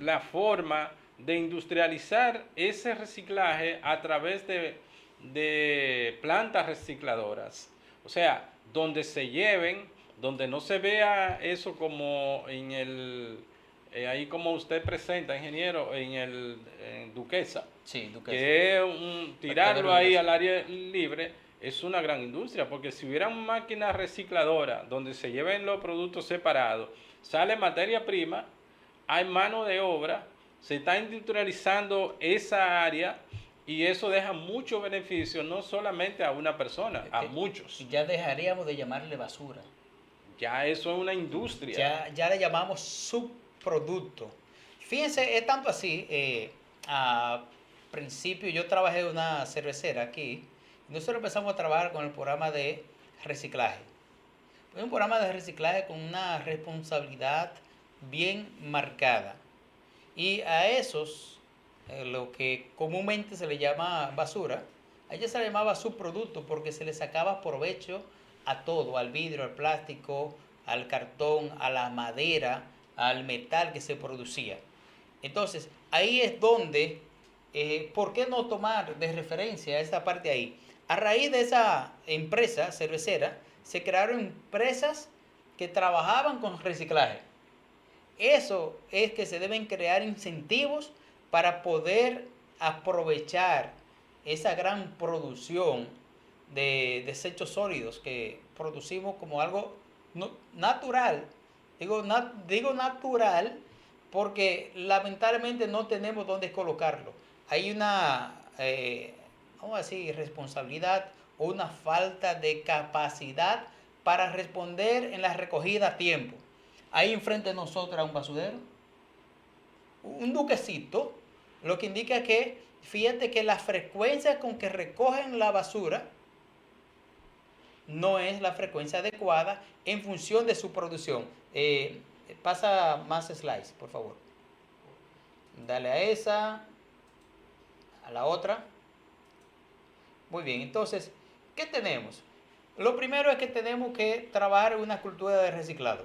la forma de industrializar ese reciclaje a través de plantas recicladoras. O sea, donde se lleven, donde no se vea eso como ahí como usted presenta, ingeniero, en Duquesa. Sí, Duquesa. Que es tirarlo ahí al área libre. Es una gran industria, porque si hubiera máquinas recicladoras donde se lleven los productos separados, sale materia prima, hay mano de obra, se está industrializando esa área y eso deja muchos beneficios, no solamente a una persona, a muchos. Ya dejaríamos de llamarle basura. Ya eso es una industria. Ya le llamamos subproducto. Fíjense, es tanto así, a principio yo trabajé en una cervecera aquí, y nosotros empezamos a trabajar con el programa de reciclaje. Es un programa de reciclaje con una responsabilidad bien marcada. Y a esos, lo que comúnmente se le llama basura, a ella se le llamaba subproducto porque se le sacaba provecho a todo, al vidrio, al plástico, al cartón, a la madera, al metal que se producía. Entonces, ahí es donde, ¿por qué no tomar de referencia esa parte ahí? A raíz de esa empresa cervecera, se crearon empresas que trabajaban con reciclaje. Eso es que se deben crear incentivos para poder aprovechar esa gran producción de desechos sólidos que producimos como algo natural. Digo natural porque lamentablemente no tenemos dónde colocarlo. Hay una, vamos a decir, irresponsabilidad o una falta de capacidad para responder en la recogida a tiempo. Ahí enfrente de nosotros hay un basurero, un duquecito, lo que indica que, fíjate que la frecuencia con que recogen la basura no es la frecuencia adecuada en función de su producción. Pasa más slides, por favor. Dale a esa, a la otra. Muy bien, entonces, ¿qué tenemos? Lo primero es que tenemos que trabajar en una cultura de reciclado.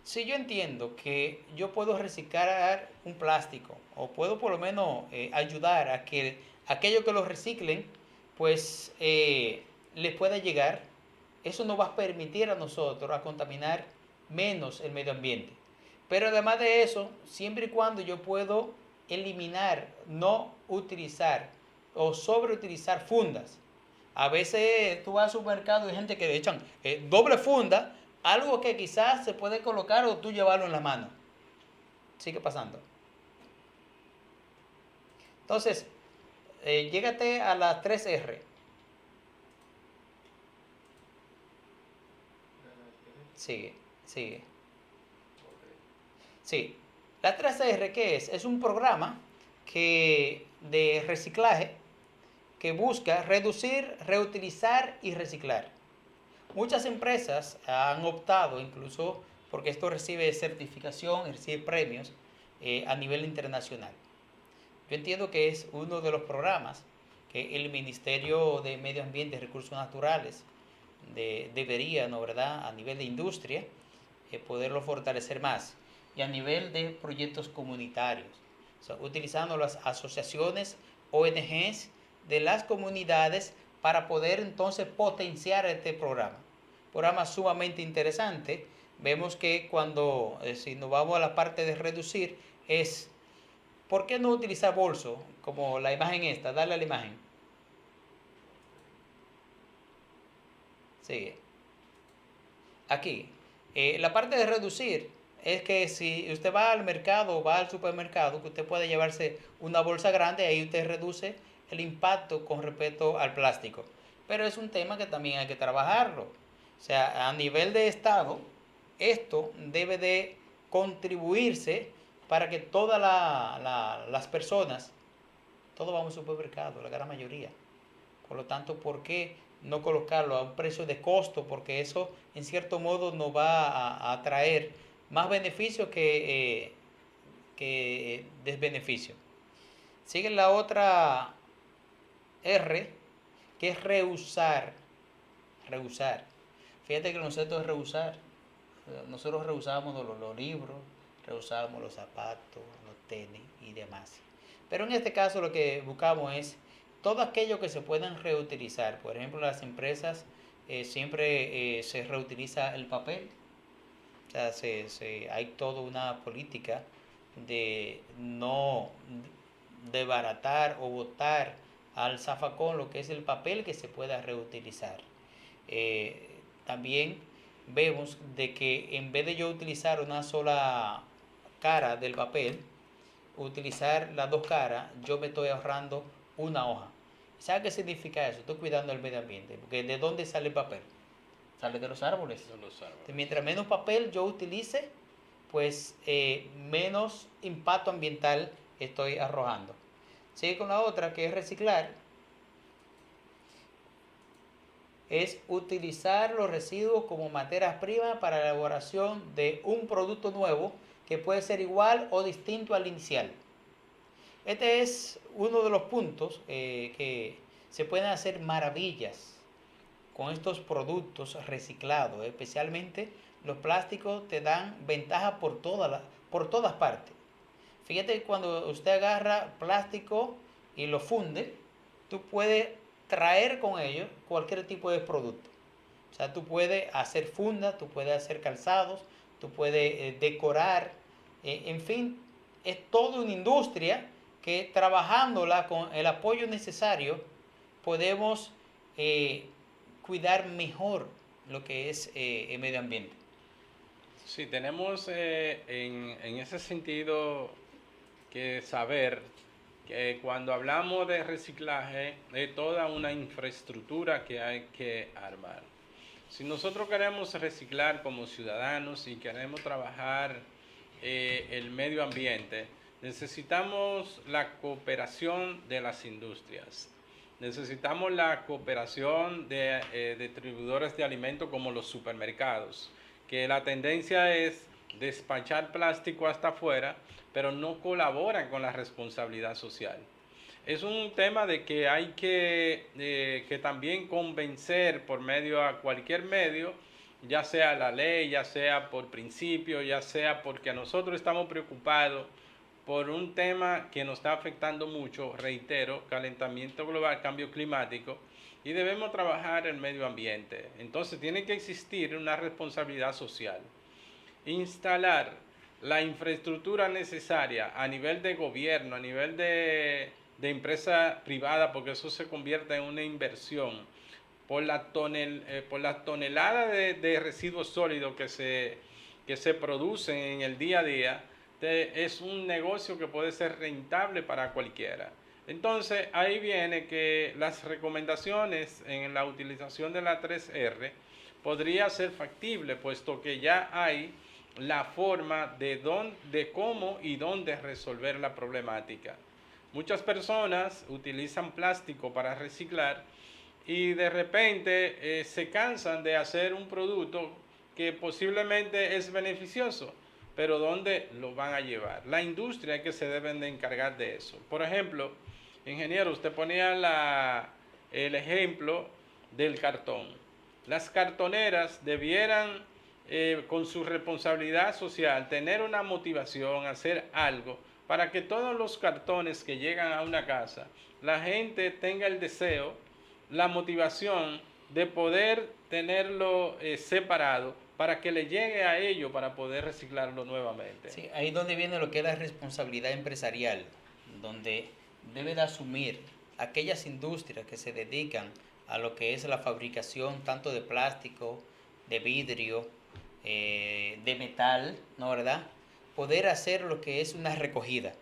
Si yo entiendo que yo puedo reciclar un plástico o puedo por lo menos ayudar a que aquellos que lo reciclen pues les pueda llegar, eso nos va a permitir a nosotros a contaminar menos el medio ambiente. Pero además de eso, siempre y cuando yo puedo eliminar, no utilizar o sobreutilizar fundas. A veces tú vas al supermercado y hay gente que le echan doble funda, algo que quizás se puede colocar o tú llevarlo en la mano. Sigue pasando. Entonces, llégate a las 3R. Sigue. Sí. La 3R, ¿qué es? Es un programa de reciclaje que busca reducir, reutilizar y reciclar. Muchas empresas han optado, incluso porque esto recibe certificación y recibe premios a nivel internacional. Yo entiendo que es uno de los programas que el Ministerio de Medio Ambiente y Recursos Naturales debería, ¿no, verdad?, a nivel de industria, poderlo fortalecer más. Y a nivel de proyectos comunitarios, o sea, utilizando las asociaciones, ONGs de las comunidades para poder entonces potenciar este programa. Programa sumamente interesante. Vemos que cuando, si nos vamos a la parte de reducir, es, ¿por qué no utilizar bolso? Como la imagen esta, dale a la imagen. Sigue. Aquí, la parte de reducir es que si usted va al mercado o va al supermercado, que usted puede llevarse una bolsa grande, ahí usted reduce el impacto con respecto al plástico. Pero es un tema que también hay que trabajarlo. O sea, a nivel de Estado, esto debe de contribuirse para que todas las personas, todos vamos al supermercado, la gran mayoría. Por lo tanto, ¿por qué no colocarlo a un precio de costo? Porque eso, en cierto modo, nos va a traer más beneficio que desbeneficio. Sigue la otra R, que es rehusar. Fíjate que nosotros es rehusar. Nosotros rehusábamos los libros, rehusábamos los zapatos, los tenis y demás. Pero en este caso lo que buscamos es todo aquello que se puedan reutilizar. Por ejemplo, las empresas siempre se reutiliza el papel. O sea, hay toda una política de no desbaratar o botar al zafacón lo que es el papel que se pueda reutilizar. También vemos de que en vez de yo utilizar una sola caras del papel, utilizar las dos caras, yo me estoy ahorrando una hoja. ¿Sabe qué significa eso? Estoy cuidando el medio ambiente. Porque ¿de dónde sale el papel? Sale de los árboles. De los árboles. Entonces, mientras menos papel yo utilice, pues menos impacto ambiental estoy arrojando. Sigue con la otra, que es reciclar. Es utilizar los residuos como materias primas para la elaboración de un producto nuevo que puede ser igual o distinto al inicial. Este es uno de los puntos que se pueden hacer maravillas con estos productos reciclados. Especialmente los plásticos te dan ventaja por todas partes. Fíjate que cuando usted agarra plástico y lo funde, tú puedes traer con ello cualquier tipo de producto. O sea, tú puedes hacer fundas, tú puedes hacer calzados, tú puedes decorar, en fin, es toda una industria que trabajándola con el apoyo necesario podemos cuidar mejor lo que es el medio ambiente. Sí, tenemos en ese sentido que saber que cuando hablamos de reciclaje es toda una infraestructura que hay que armar. Si nosotros queremos reciclar como ciudadanos y queremos trabajar el medio ambiente, necesitamos la cooperación de las industrias. Necesitamos la cooperación de distribuidores de alimentos como los supermercados, que la tendencia es despachar plástico hasta afuera, pero no colaboran con la responsabilidad social. Es un tema de que hay que también convencer por medio a cualquier medio, ya sea la ley, ya sea por principio, ya sea porque nosotros estamos preocupados por un tema que nos está afectando mucho, reitero, calentamiento global, cambio climático, y debemos trabajar el medio ambiente. Entonces tiene que existir una responsabilidad social. Instalar la infraestructura necesaria a nivel de gobierno, a nivel de empresa privada, porque eso se convierte en una inversión, por la tonelada de residuos sólidos que se producen en el día a día, es un negocio que puede ser rentable para cualquiera. Entonces ahí viene que las recomendaciones en la utilización de la 3R podría ser factible, puesto que ya hay la forma de cómo y dónde resolver la problemática. Muchas personas utilizan plástico para reciclar y de repente se cansan de hacer un producto que posiblemente es beneficioso, pero ¿dónde lo van a llevar? La industria es que se deben de encargar de eso. Por ejemplo, ingeniero, usted ponía el ejemplo del cartón. Las cartoneras debieran, con su responsabilidad social, tener una motivación, hacer algo para que todos los cartones que llegan a una casa, la gente tenga el deseo, la motivación de poder tenerlo separado para que le llegue a ello para poder reciclarlo nuevamente. Sí, ahí es donde viene lo que es la responsabilidad empresarial, donde debe de asumir aquellas industrias que se dedican a lo que es la fabricación tanto de plástico, de vidrio, de metal, ¿no verdad? Poder hacer lo que es una recogida.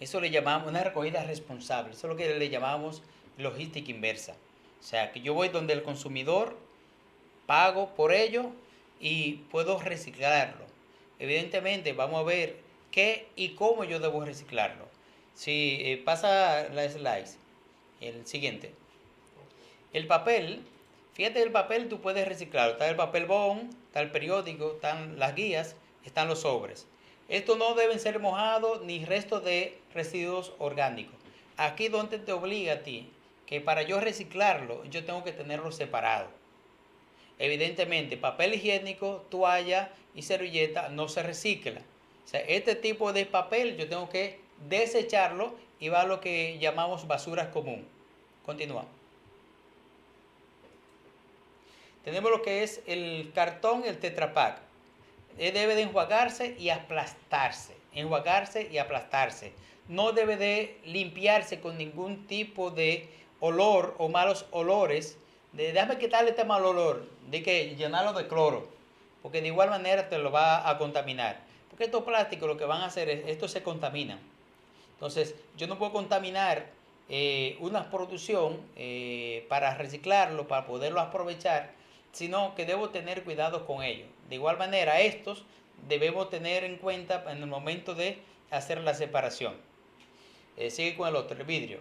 Eso le llamamos una recogida responsable. Eso es lo que le llamamos logística inversa. O sea, que yo voy donde el consumidor, pago por ello y puedo reciclarlo. Evidentemente, vamos a ver qué y cómo yo debo reciclarlo. Si pasa la slide, el siguiente. El papel, fíjate, el papel tú puedes reciclarlo. Está el papel bond, está el periódico, están las guías, están los sobres. Estos no deben ser mojados ni restos de residuos orgánicos. Aquí donde te obliga a ti que para yo reciclarlo, yo tengo que tenerlo separado. Evidentemente, papel higiénico, toalla y servilleta no se recicla. O sea, este tipo de papel yo tengo que desecharlo y va a lo que llamamos basura común. Continúa. Tenemos lo que es el cartón, el Tetra Pak. Debe de enjuagarse y aplastarse. Enjuagarse y aplastarse. No debe de limpiarse con ningún tipo de olor o malos olores. Déjame quitarle este mal olor. De que llenarlo de cloro. Porque de igual manera te lo va a contaminar. Porque estos plásticos lo que van a hacer es, estos se contaminan. Entonces, yo no puedo contaminar una producción para reciclarlo, para poderlo aprovechar, sino que debo tener cuidado con ello. De igual manera, estos debemos tener en cuenta en el momento de hacer la separación. Sigue con el otro, el vidrio.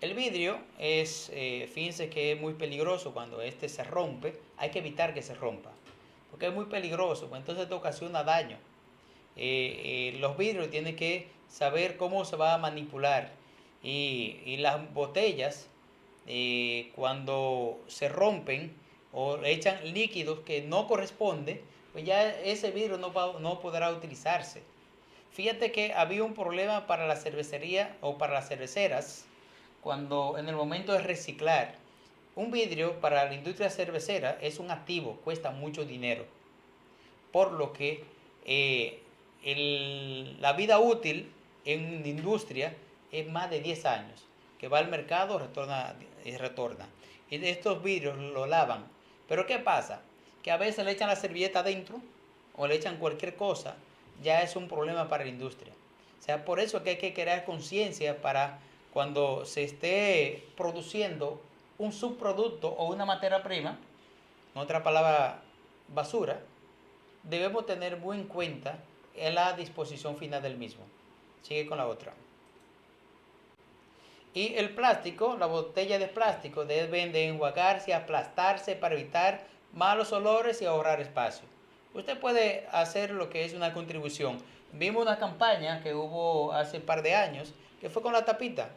El vidrio es, fíjense que es muy peligroso cuando este se rompe. Hay que evitar que se rompa, porque es muy peligroso, pues entonces te ocasiona daño. Los vidrios tienen que saber cómo se va a manipular. Y las botellas, cuando se rompen o echan líquidos que no corresponden, pues ya ese vidrio no podrá utilizarse. Fíjate que había un problema para la cervecería o para las cerveceras cuando en el momento de reciclar. Un vidrio para la industria cervecera es un activo, cuesta mucho dinero, por lo que la vida útil en una industria es más de 10 años, que va al mercado, retorna y retorna. Y de estos vidrios lo lavan. Pero ¿qué pasa? Que a veces le echan la servilleta adentro o le echan cualquier cosa, ya es un problema para la industria. O sea, por eso es que hay que crear conciencia para cuando se esté produciendo un subproducto o una materia prima, en otra palabra, basura, debemos tener muy en cuenta la disposición final del mismo. Sigue con la otra. Y el plástico, la botella de plástico deben de enjuagarse y aplastarse para evitar malos olores y ahorrar espacio. Usted puede hacer lo que es una contribución. Vimos una campaña que hubo hace un par de años que fue con la tapita,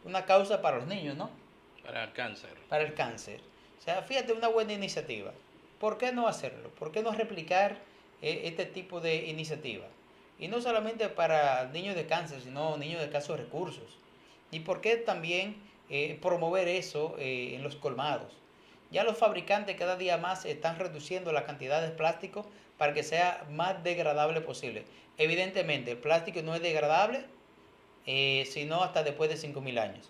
una causa para los niños, ¿no? Para el cáncer. Para el cáncer. O sea, fíjate, una buena iniciativa. ¿Por qué no hacerlo? ¿Por qué no replicar este tipo de iniciativa? Y no solamente para niños de cáncer, sino niños de escasos recursos. ¿Y por qué también promover eso en los colmados? Ya los fabricantes cada día más están reduciendo la cantidad de plástico para que sea más degradable posible. Evidentemente, el plástico no es degradable sino hasta después de 5.000 años.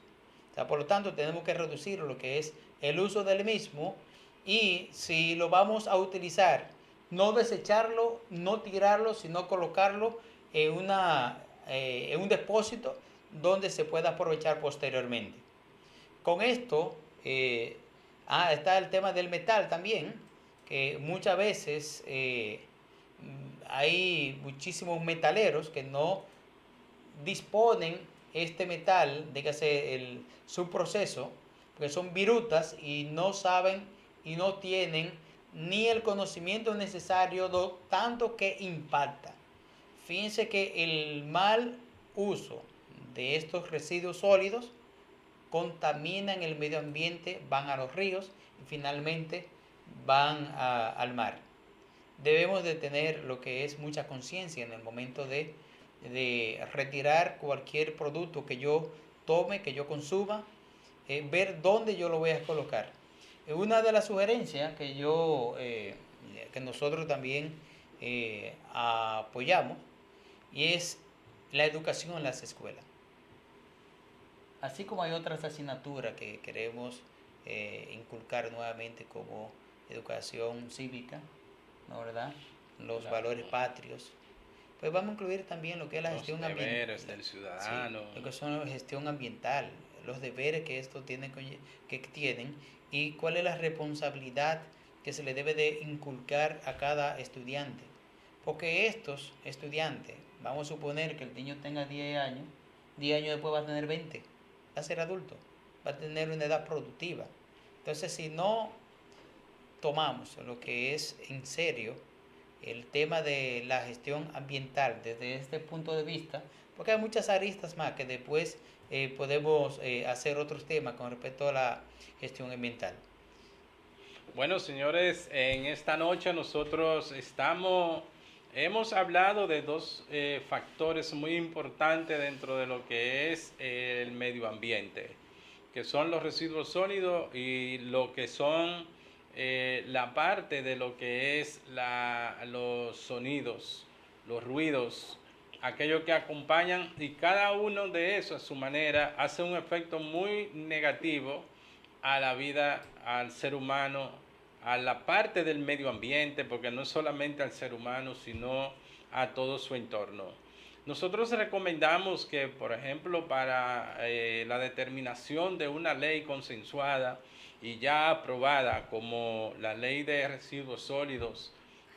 O sea, por lo tanto, tenemos que reducir lo que es el uso del mismo y si lo vamos a utilizar, no desecharlo, no tirarlo, sino colocarlo en un depósito donde se pueda aprovechar posteriormente. Con esto, está el tema del metal también, que muchas veces hay muchísimos metaleros que no disponen este metal, dígase su proceso, porque son virutas y no saben y no tienen ni el conocimiento necesario tanto que impacta. Fíjense que el mal uso de estos residuos sólidos contaminan el medio ambiente, van a los ríos y finalmente van al mar. Debemos de tener lo que es mucha conciencia en el momento de retirar cualquier producto que yo tome, que yo consuma, ver dónde yo lo voy a colocar. Una de las sugerencias que nosotros también apoyamos y es la educación en las escuelas. Así como hay otras asignaturas que queremos inculcar nuevamente como educación cívica, ¿no, verdad? Los valores patrios. Pues vamos a incluir también lo que es la gestión ambiental. Los deberes del ciudadano. Sí, lo que son la gestión ambiental, los deberes que estos tienen y cuál es la responsabilidad que se le debe de inculcar a cada estudiante. Porque estos estudiantes, vamos a suponer que el niño tenga 10 años, 10 años después va a tener 20, va a ser adulto, va a tener una edad productiva. Entonces, si no tomamos lo que es en serio el tema de la gestión ambiental desde este punto de vista, porque hay muchas aristas más que después podemos hacer otros temas con respecto a la gestión ambiental. Bueno, señores, en esta noche nosotros hemos hablado de dos factores muy importantes dentro de lo que es el medio ambiente, que son los residuos sólidos y lo que son la parte de lo que es los sonidos, los ruidos, aquellos que acompañan, y cada uno de esos a su manera hace un efecto muy negativo a la vida, al ser humano, a la parte del medio ambiente, porque no es solamente al ser humano, sino a todo su entorno. Nosotros recomendamos que, por ejemplo, para la determinación de una ley consensuada y ya aprobada, como la ley de residuos sólidos,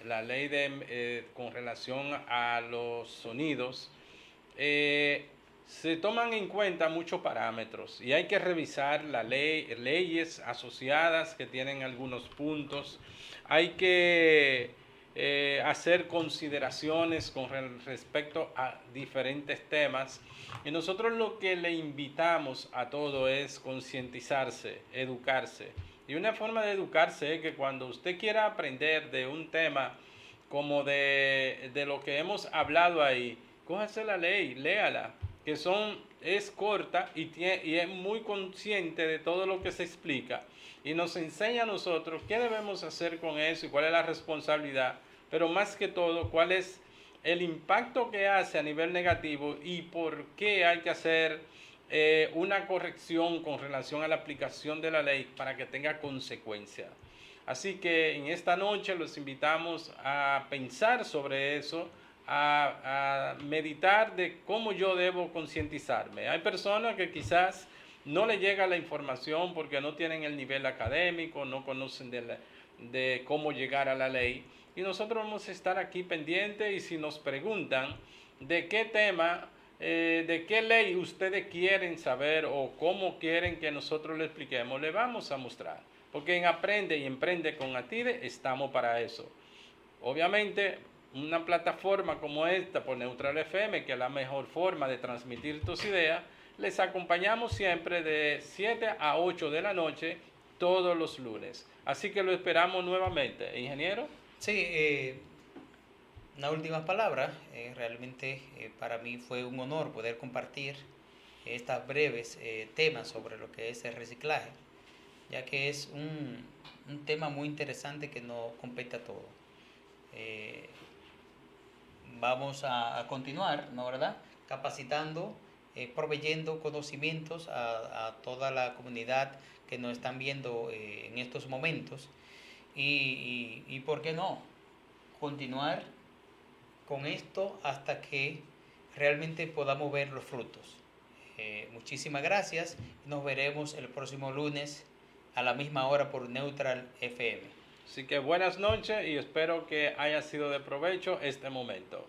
la ley con relación a los sonidos, se toman en cuenta muchos parámetros y hay que revisar leyes asociadas que tienen algunos puntos. Hay que hacer consideraciones con respecto a diferentes temas. Y nosotros lo que le invitamos a todo es concientizarse, educarse. Y una forma de educarse es que cuando usted quiera aprender de un tema como de lo que hemos hablado ahí, cójase la ley, léala, que es corta y es muy consciente de todo lo que se explica y nos enseña a nosotros qué debemos hacer con eso y cuál es la responsabilidad, pero más que todo, cuál es el impacto que hace a nivel negativo y por qué hay que hacer una corrección con relación a la aplicación de la ley para que tenga consecuencias. Así que en esta noche los invitamos a pensar sobre eso, a meditar de cómo yo debo concientizarme. Hay personas que quizás no le llega la información porque no tienen el nivel académico, no conocen de cómo llegar a la ley. Y nosotros vamos a estar aquí pendientes y si nos preguntan de qué tema, de qué ley ustedes quieren saber o cómo quieren que nosotros le expliquemos, le vamos a mostrar. Porque en Aprende y Emprende con ATIDE estamos para eso. Obviamente, una plataforma como esta por Neutral FM, que es la mejor forma de transmitir tus ideas, les acompañamos siempre de 7 a 8 de la noche todos los lunes. Así que lo esperamos nuevamente. ¿Ingeniero? Sí, una última palabra. Realmente para mí fue un honor poder compartir estas breves temas sobre lo que es el reciclaje, ya que es un tema muy interesante que nos compete a todos. Vamos a continuar, ¿no, verdad? Capacitando, proveyendo conocimientos a toda la comunidad que nos están viendo en estos momentos y ¿por qué no? Continuar con esto hasta que realmente podamos ver los frutos. Muchísimas gracias. Nos veremos el próximo lunes a la misma hora por Neutral FM. Así que buenas noches y espero que haya sido de provecho este momento.